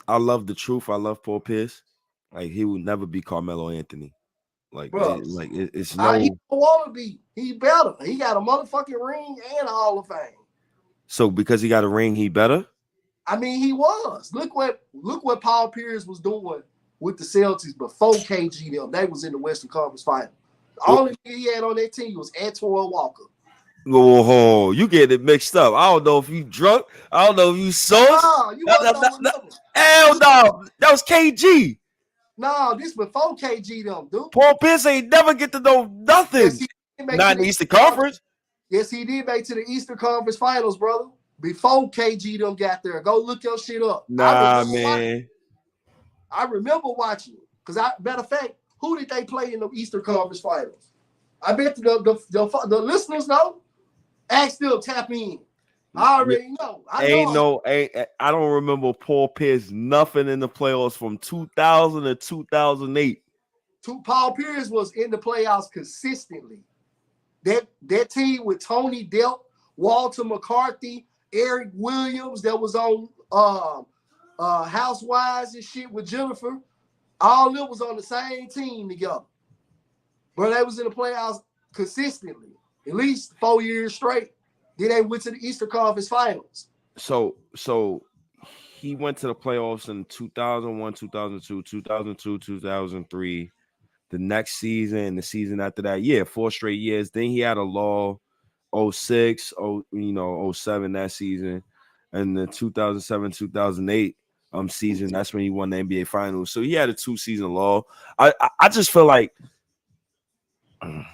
I love the truth. I love Paul Pierce. Like he would never be Carmelo Anthony. Like Bro, it's he no. don't want to be. He better. He got a motherfucking ring and a Hall of Fame. So because he got a ring, he better. I mean, he was. Look what Paul Pierce was doing with the Celtics before KG them. They was in the Western Conference Final. The only thing he had on that team was Antoine Walker. Oh, you get it mixed up. I don't know if you drunk. I don't know if you sauce. Nah, you don't remember. Hell no. That was KG. Nah, this before KG them, dude. Paul Pierce ain't never get to know nothing. Yes, Not in the Eastern Conference. Yes, he did make to the Eastern Conference Finals, brother. Before KG them got there. Go look your shit up. Nah, man. I remember watching it. Because, matter of fact, who did they play in the Eastern Conference Finals? I bet the listeners know. Ask them, tap in. I already know. I don't remember Paul Pierce nothing in the playoffs from 2000 to 2008. Paul Pierce was in the playoffs consistently. That team with Tony Delp, Walter McCarthy, Eric Williams that was on Housewives and shit with Jennifer, all of them was on the same team together. But they was in the playoffs consistently, at least 4 years straight. Then they went to the Eastern Conference Finals. So he went to the playoffs in 2001, 2002, 2002, 2003. The next season and the season after that, 4 straight years. Then he had a lull, 06, 07 that season, and the 2007, 2008 season. That's when he won the NBA Finals. So he had a 2-season lull. I just feel like, and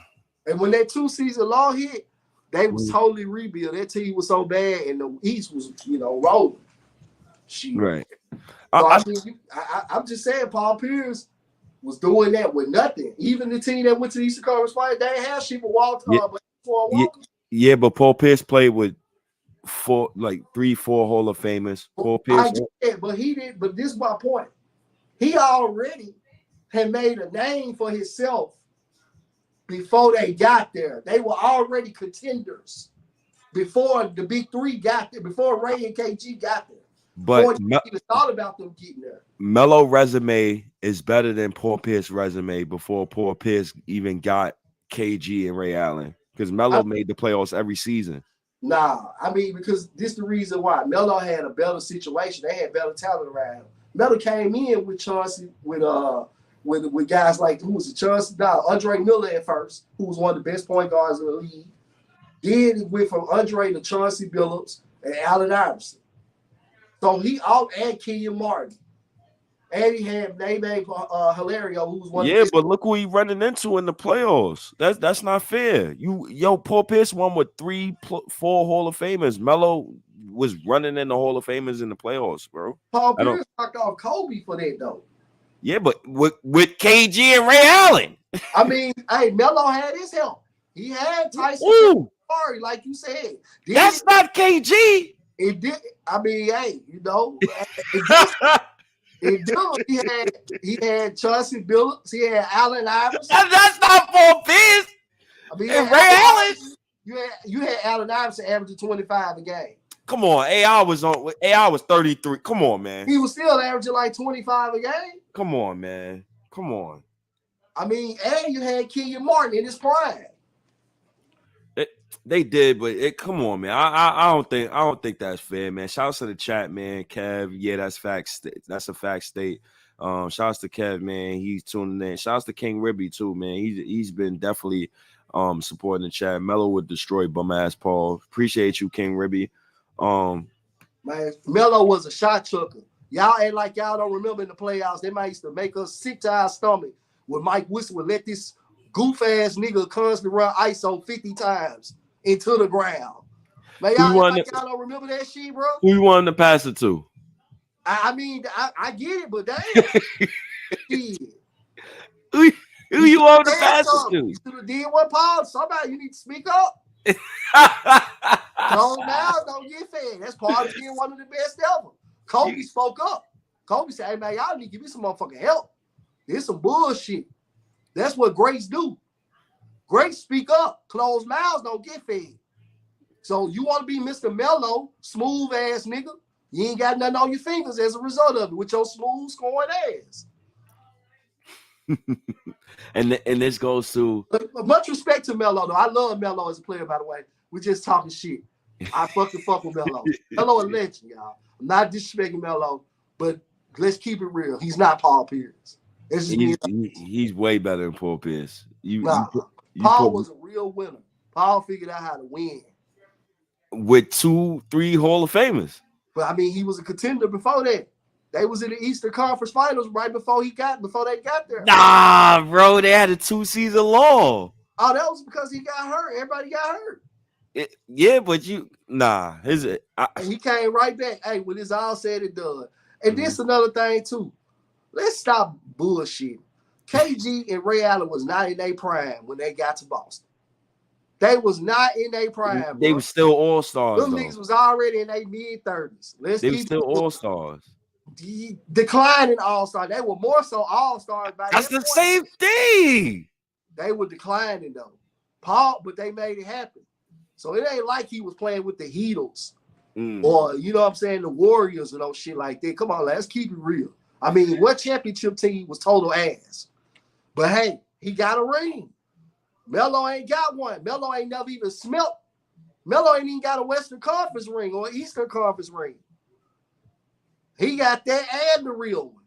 when that 2-season lull hit, they was totally rebuilt. That team was so bad, and the East was rolling. Shit. Right. So I'm just saying, Paul Pierce was doing that with nothing. Even the team that went to the Eastern Conference Finals, they had shit with Walter. Yeah, but Paul Pierce played with 3-4 Hall of Famers. Paul Pierce. I get that, but he did. But this is my point. He already had made a name for himself before they got there. They were already contenders before the big three got there. Before Ray and KG got there. But even thought about them getting there. Melo resume is better than Paul Pierce resume before Paul Pierce even got KG and Ray Allen, because Melo made the playoffs every season. Nah, I mean, because this is the reason why. Melo had a better situation. They had better talent around him. Melo came in with Chauncey, with guys like, who was it, Chauncey? No, Andre Miller at first, who was one of the best point guards in the league. Then it went from Andre to Chauncey Billups and Allen Iverson. So and Kenyon Martin. And he had Hilario, who was one of the but look who he running into in the playoffs. That's not fair. Paul Pierce won with 3-4 Hall of Famers. Melo was running in the Hall of Famers in the playoffs, bro. Paul Pierce knocked off Kobe for that, though. Yeah, but with KG and Ray Allen. I mean, Melo had his help. He had Tyson Curry, like you said. That's not KG. It did. I mean, he had Chauncey Billups. He had Allen Iverson. That's not Paul Pierce. I mean, and Ray Allen. You had Allen Iverson averaging 25 a game. Come on, AI was 33. Come on, man. He was still averaging like 25 a game. Come on, man. Come on. I mean, and you had Kenyon Martin in his prime. They did, but come on, man. I don't think that's fair, man. Shouts to the chat, man. Kev, yeah, that's facts. That's a fact state. Shouts to Kev, man. He's tuning in. Shouts to King Ribby too, man. He's been definitely supporting the chat. Melo would destroy bum ass Paul. Appreciate you, King Ribby. Man, Melo was a shot chucker. Y'all ain't like y'all don't remember in the playoffs. They might used to make us sick to our stomach when Mike Wilson would let this goof ass nigga constantly run ISO 50 times into the ground. Man, y'all don't remember that shit, bro? Who you wanted to pass it to? I mean, I get it, but damn. Who you want to pass it to? You should have did what Paul. Somebody, you need to speak up. Closed mouths don't get fed. That's part of being one of the best ever. Kobe spoke up. Kobe said, hey, man, y'all need to give me some motherfucking help. There's some bullshit. That's what greats do. Greats speak up. Closed mouths don't get fed. So you want to be Mr. Melo, smooth ass nigga, You ain't got nothing on your fingers as a result of it with your smooth scoring ass. and this goes to much respect to Melo, though. I love Melo as a player, by the way. We're just talking shit. I fucking fuck with Melo. Melo a legend, y'all. I'm not disrespecting Melo, but let's keep it real. He's not Paul Pierce. He's way better than Paul Pierce. Paul was a real winner. Paul figured out how to win. With 2-3 Hall of Famers. But I mean, he was a contender before that. They was in the Eastern Conference Finals right before they got there. Nah, bro, they had a 2-season law. Oh, that was because he got hurt. Everybody got hurt. But he came right back. Hey, when it's all said and done. And this another thing too. Let's stop bullshit. KG and Ray Allen was not in their prime when they got to Boston. They was not in their prime. They were still all-stars. Them niggas was already in their mid-30s. They were still all-stars. Declining all-stars. They were more so all-stars. That's the same thing. They were declining though. But they made it happen. So it ain't like he was playing with the Heatles or, you know what I'm saying, the Warriors and those shit like that. Come on, let's keep it real. I mean, what championship team was total ass? But hey, he got a ring. Melo ain't got one. Melo ain't never even smelt. Melo ain't even got a Western Conference ring or Eastern Conference ring. He got that and the real one.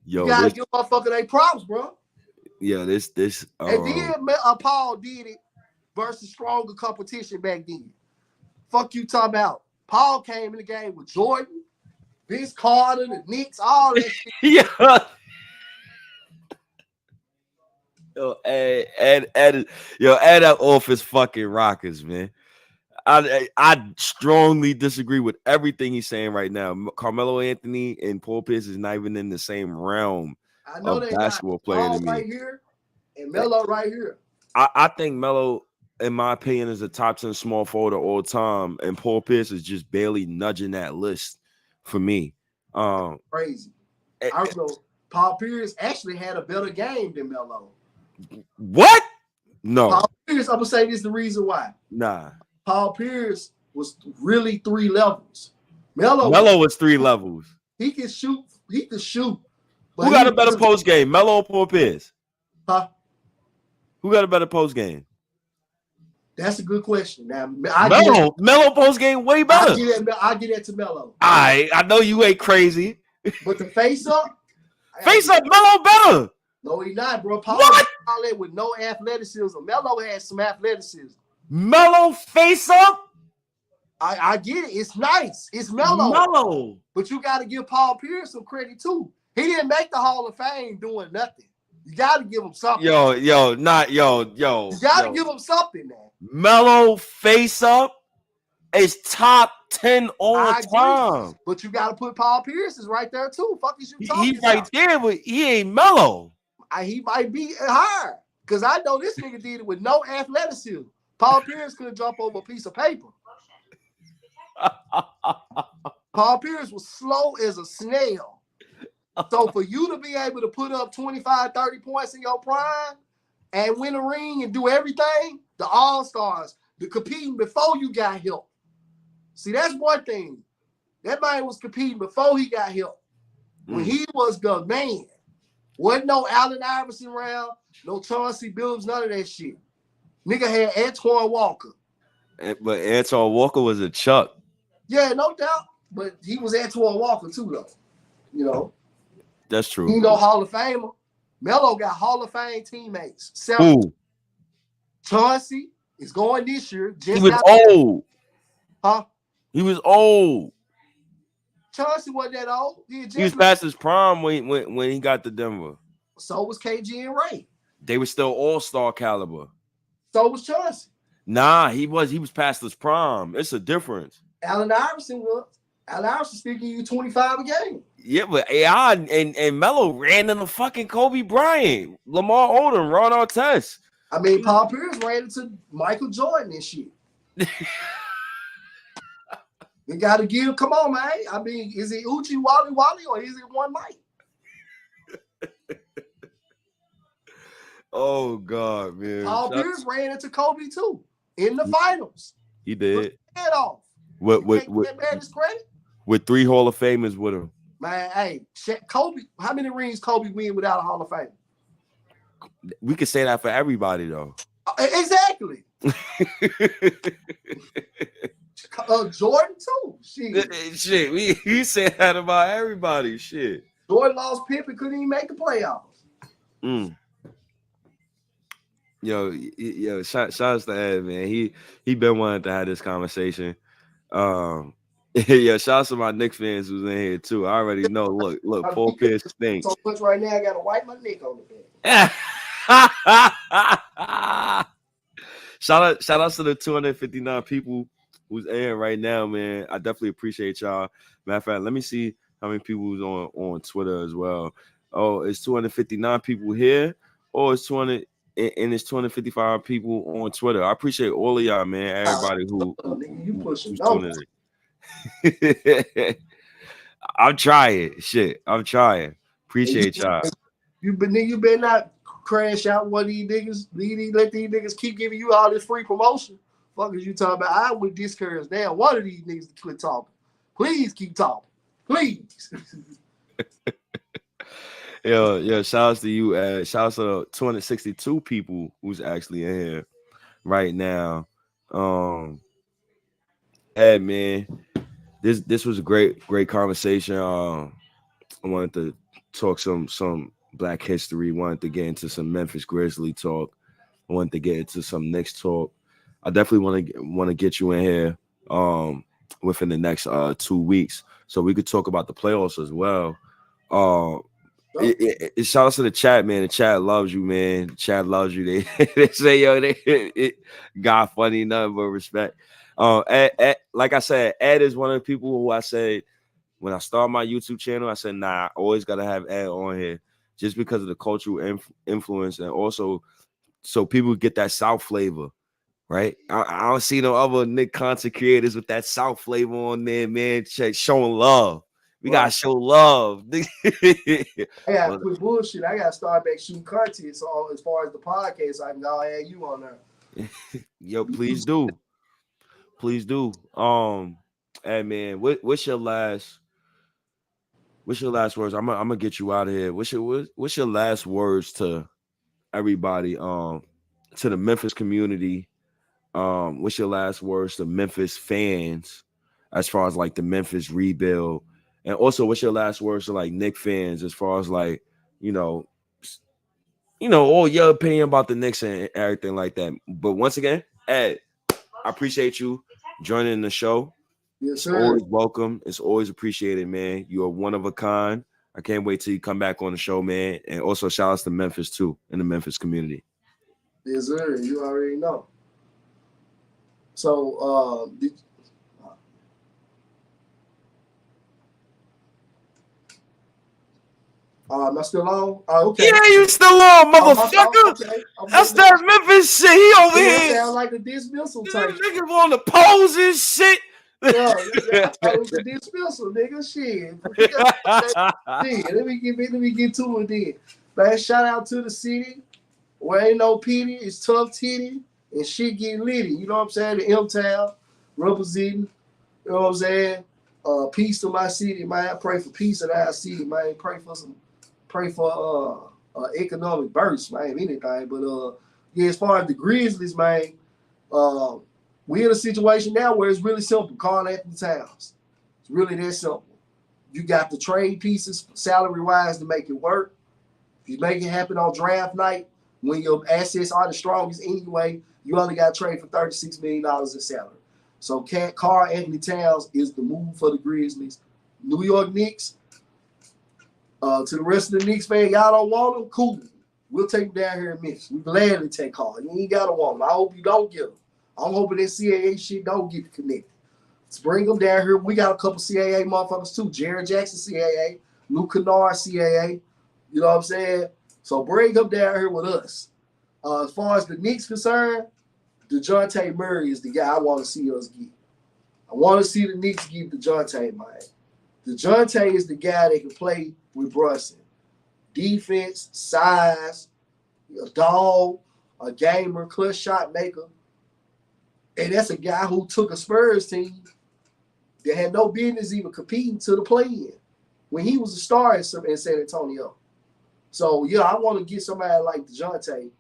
You gotta give motherfucker they props, bro. Yeah, this. And then Paul did it versus stronger competition back then. Fuck you talking about. Paul came in the game with Jordan, Vince Carter, the Knicks, all that shit. Yeah. Add that off his fucking Rockets, man. I strongly disagree with everything he's saying right now. Carmelo Anthony and Paul Pierce is not even in the same realm of basketball player to me. Right here and Melo right here. I think Melo, in my opinion, is a top 10 small forward of all time, and Paul Pierce is just barely nudging that list for me. Crazy. I don't know. Paul Pierce actually had a better game than Melo. What? No. Paul Pierce, I'm gonna say this is the reason why. Nah. Paul Pierce was really 3 levels. Melo was 3 levels. He can shoot. He could shoot. Who got a better post game, Melo or Paul Pierce? Huh? Who got a better post game? That's a good question. Now, Melo post game way better. I get that to Melo. I know you ain't crazy, but the face up, Melo better. No, he not, bro. Paul with no athleticism. Melo has some athleticism. Melo face up. I get it. It's nice. It's Melo. But you got to give Paul Pierce some credit too. He didn't make the Hall of Fame doing nothing. You got to give him something. Yo. You got to give him something, man. Melo face up is top 10 all time. But you got to put Paul Pierce is right there too. Fuck is you talking about? He's right there, but he ain't Melo. He might be higher because I know this nigga did it with no athleticism. Paul Pierce couldn't jump over a piece of paper. Paul Pierce was slow as a snail. So for you to be able to put up 25, 30 points in your prime and win a ring and do everything, the All-Stars, the competing before you got help. See, that's one thing. That man was competing before he got help. When he was the man. Wasn't no Allen Iverson around, no Chauncey Billups, none of that shit. Nigga had Antoine Walker. But Antoine Walker was a Chuck. Yeah, no doubt. But he was Antoine Walker too, though. You know. That's true. You know, Hall of Famer. Melo got Hall of Fame teammates. Who? Chauncey is going this year. He was old. Huh? He was old. Chauncey wasn't that old. He was past his prime when he got to Denver. So was KG and Ray. They were still all-star caliber. So was Chauncey. Nah, he was past his prime. It's a difference. Allen Iverson was. Allen Iverson still give you 25 a game. Yeah, but AI and Melo ran into fucking Kobe Bryant, Lamar Odom, Ron Artest. I mean, Paul Pierce ran into Michael Jordan and shit. You got to give. Come on, man. I mean, is it Uchi Wally or is it one Mike? Oh God, man! Paul Pierce ran into Kobe too in the finals. He did. Head off. What? Get man his credit. with 3 Hall of Famers with him. Man, hey, Kobe, how many rings Kobe win without a Hall of Fame? We could say that for everybody, though. Exactly. Jordan too. Shit, we say that about everybody. Shit. Jordan lost Pippen, couldn't even make the playoffs. Yo, shout outs to Ed, man. He been wanting to have this conversation. Yeah, shout out to my Knicks fans who's in here too. I already know. Look, Paul Pierce stinks. So much right now, I gotta wipe my neck on the bed. Shout out to the 259 people who's in here right now, man. I definitely appreciate y'all. Matter of fact, let me see how many people who's on Twitter as well. Oh, it's 259 people here, or it's 200 and it's 255 people on Twitter. I appreciate all of y'all, man. Everybody who's tuning in. I'm trying. Shit, I'm trying. Appreciate y'all. You better not crash out one of these niggas. Let these niggas keep giving you all this free promotion. Fuck is you talking about? I would discourage now one of these niggas to quit talking. Please keep talking. Please. Yo, shout outs to you. Shout outs to 262 people who's actually in here right now. Hey man, this was a great conversation. I wanted to talk some Black history. Wanted to get into some Memphis Grizzly talk. I wanted to get into some Knicks talk. I definitely want to get you in here within the next 2 weeks so we could talk about the playoffs as well. Shout out to the chat, man. The chat loves you, man. The chat loves you. They say, yo, God funny, nothing but respect. Ed, like I said, Ed is one of the people who I said when I started my YouTube channel, I said, nah, I always gotta have Ed on here just because of the cultural influence and also so people get that South flavor, right? I don't see no other Nick content creators with that South flavor on there, man. Showing love. We gotta show love. I gotta quit bullshit. I gotta start back shooting content. So as far as the podcast, I can go add you on there. Yo, please do. Please do. Hey man, what's your last words? I'm gonna get you out of here. What's your last words to everybody? To the Memphis community. What's your last words to Memphis fans as far as like the Memphis rebuild? And also, what's your last words to like Knicks fans as far as like, all your opinion about the Knicks and everything like that. But once again, Ed, I appreciate you joining the show. Yes, sir. It's always welcome. It's always appreciated, man. You are one of a kind. I can't wait till you come back on the show, man. And also shout outs to Memphis too, in the Memphis community. Yes, sir. You already know. So, am I still on? Okay. Yeah, you still on, motherfucker. Okay. That's that Memphis shit. He over here. Sound like the dismissal type. Niggas on the pose and shit. Yeah, that was the dismissal, nigga. Shit. Let me get to it then. Man, shout out to the city. Where ain't no pity, it's tough titty and shit get litty. You know what I'm saying? The M-Town representing. You know what I'm saying? Peace to my city, man. Pray for peace in our city, man. Pray for economic burst, man. Anything, but as far as the Grizzlies, man, we're in a situation now where it's really simple. Carl Anthony Towns. It's really that simple. You got the trade pieces, salary wise, to make it work. If you make it happen on draft night, when your assets are the strongest anyway, you only got to trade for $36 million in salary. So Carl Anthony Towns is the move for the Grizzlies. New York Knicks, to the rest of the Knicks, man, y'all don't want them? Cool. We'll take them down here in Memphis. We gladly take Carl. You ain't got to want them. I hope you don't get them. I'm hoping that CAA shit don't get connected. Let's bring them down here. We got a couple CAA motherfuckers too. Jared Jackson CAA, Luke Kennard CAA. You know what I'm saying? So bring them down here with us. As far as the Knicks concerned, DeJounte Murray is the guy I want to see us get. I want to see the Knicks get DeJounte, man. DeJounte is the guy that can play with Brunson. Defense, size, a dog, a gamer, clutch shot maker. And that's a guy who took a Spurs team They had no business even competing to the play-in when he was a star in San Antonio. So, yeah, I want to get somebody like DeJounte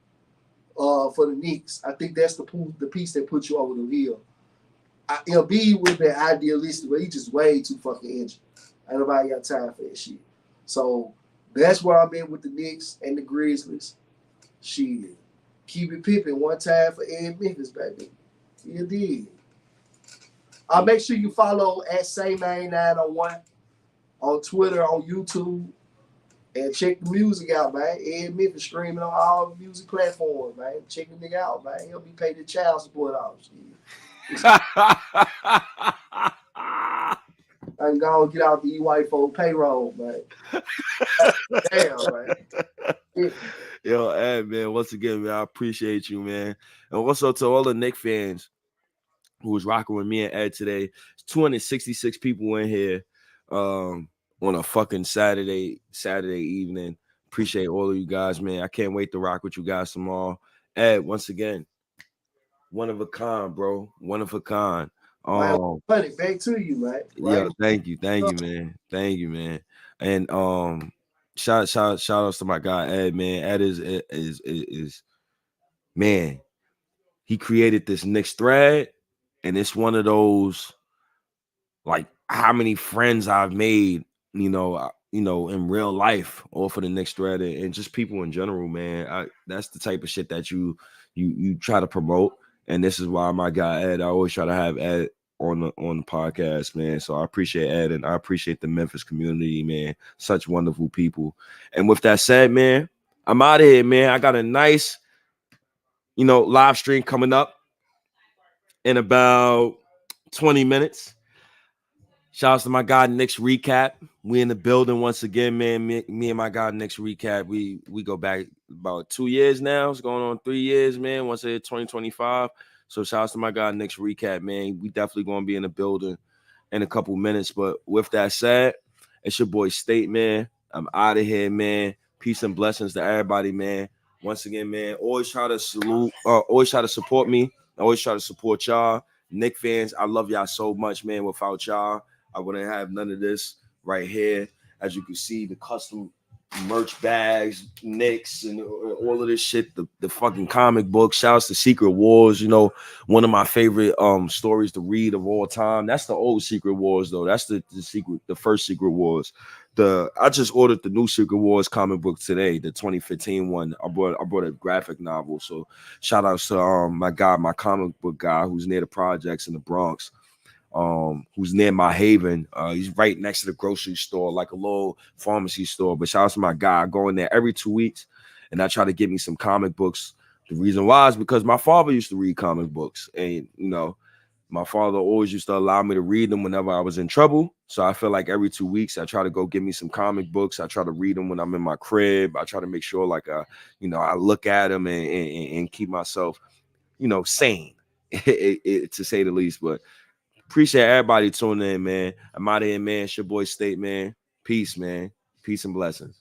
for the Knicks. I think that's the piece that puts you over the hill. Embiid would have been idealistic, but he just way too fucking injured. Ain't nobody got time for that shit. So that's where I'm in with the Knicks and the Grizzlies. Shit. Keep it pipping one time for Ed Memphis, baby. You did. Make sure you follow at SayMain901 on Twitter, on YouTube, and check the music out, man. Ed Memphis streaming on all music platforms, man. Check the nigga out, man. He'll be paid the child support off. I can go and get out the E-White folk payroll, man. Damn, man. Yeah. Yo, Ed, man, once again, man, I appreciate you, man. And also to all the Knick fans who was rocking with me and Ed today. 266 people in here on a fucking Saturday evening. Appreciate all of you guys, man. I can't wait to rock with you guys tomorrow. Ed, once again, one of a kind, bro. One of a kind. Buddy, back to you, man. Right? Yeah, thank you, man. And shout outs to my guy Ed, man. Ed is man. He created this Knicks thread, and it's one of those like how many friends I've made, in real life, or for the Knicks thread, and just people in general, man. That's the type of shit that you try to promote, and this is why my guy Ed. I always try to have Ed on the podcast, man. So I appreciate Ed, and I appreciate the Memphis community, man. Such wonderful people. And with that said, man, I'm out of here, man. I got a nice, live stream coming up in about 20 minutes. Shouts to my guy Knicks Recap. We in the building once again, man. Me and my guy Knicks Recap. We go back about 2 years now. It's going on 3 years, man. Once it's 2025. So shouts to my guy Knicks Recap, man. We definitely gonna be in the building in a couple minutes. But with that said, it's your boy State, man. I'm out of here, man. Peace and blessings to everybody, man. Once again, man. Always try to always try to support me. Always try to support y'all. Knicks fans, I love y'all so much, man. Without y'all, I wouldn't have none of this right here. As you can see, the custom merch bags, Knicks, and all of this shit, the fucking comic book. Shouts to Secret Wars, one of my favorite stories to read of all time. That's the old Secret Wars, though. That's the first Secret Wars. I just ordered the new Secret Wars comic book today, the 2015 one. I bought a graphic novel. So shout out to my comic book guy who's near the projects in the Bronx. Who's near my Haven. He's right next to the grocery store, like a little pharmacy store. But shout out to my guy. I go in there every 2 weeks, and I try to get me some comic books. The reason why is because my father used to read comic books, and my father always used to allow me to read them whenever I was in trouble. So I feel like every 2 weeks I try to go get me some comic books. I try to read them when I'm in my crib. I try to make sure I look at them and keep myself sane to say the least. But appreciate everybody tuning in, man. I'm out of here, man. It's your boy State, man. Peace, man. Peace and blessings.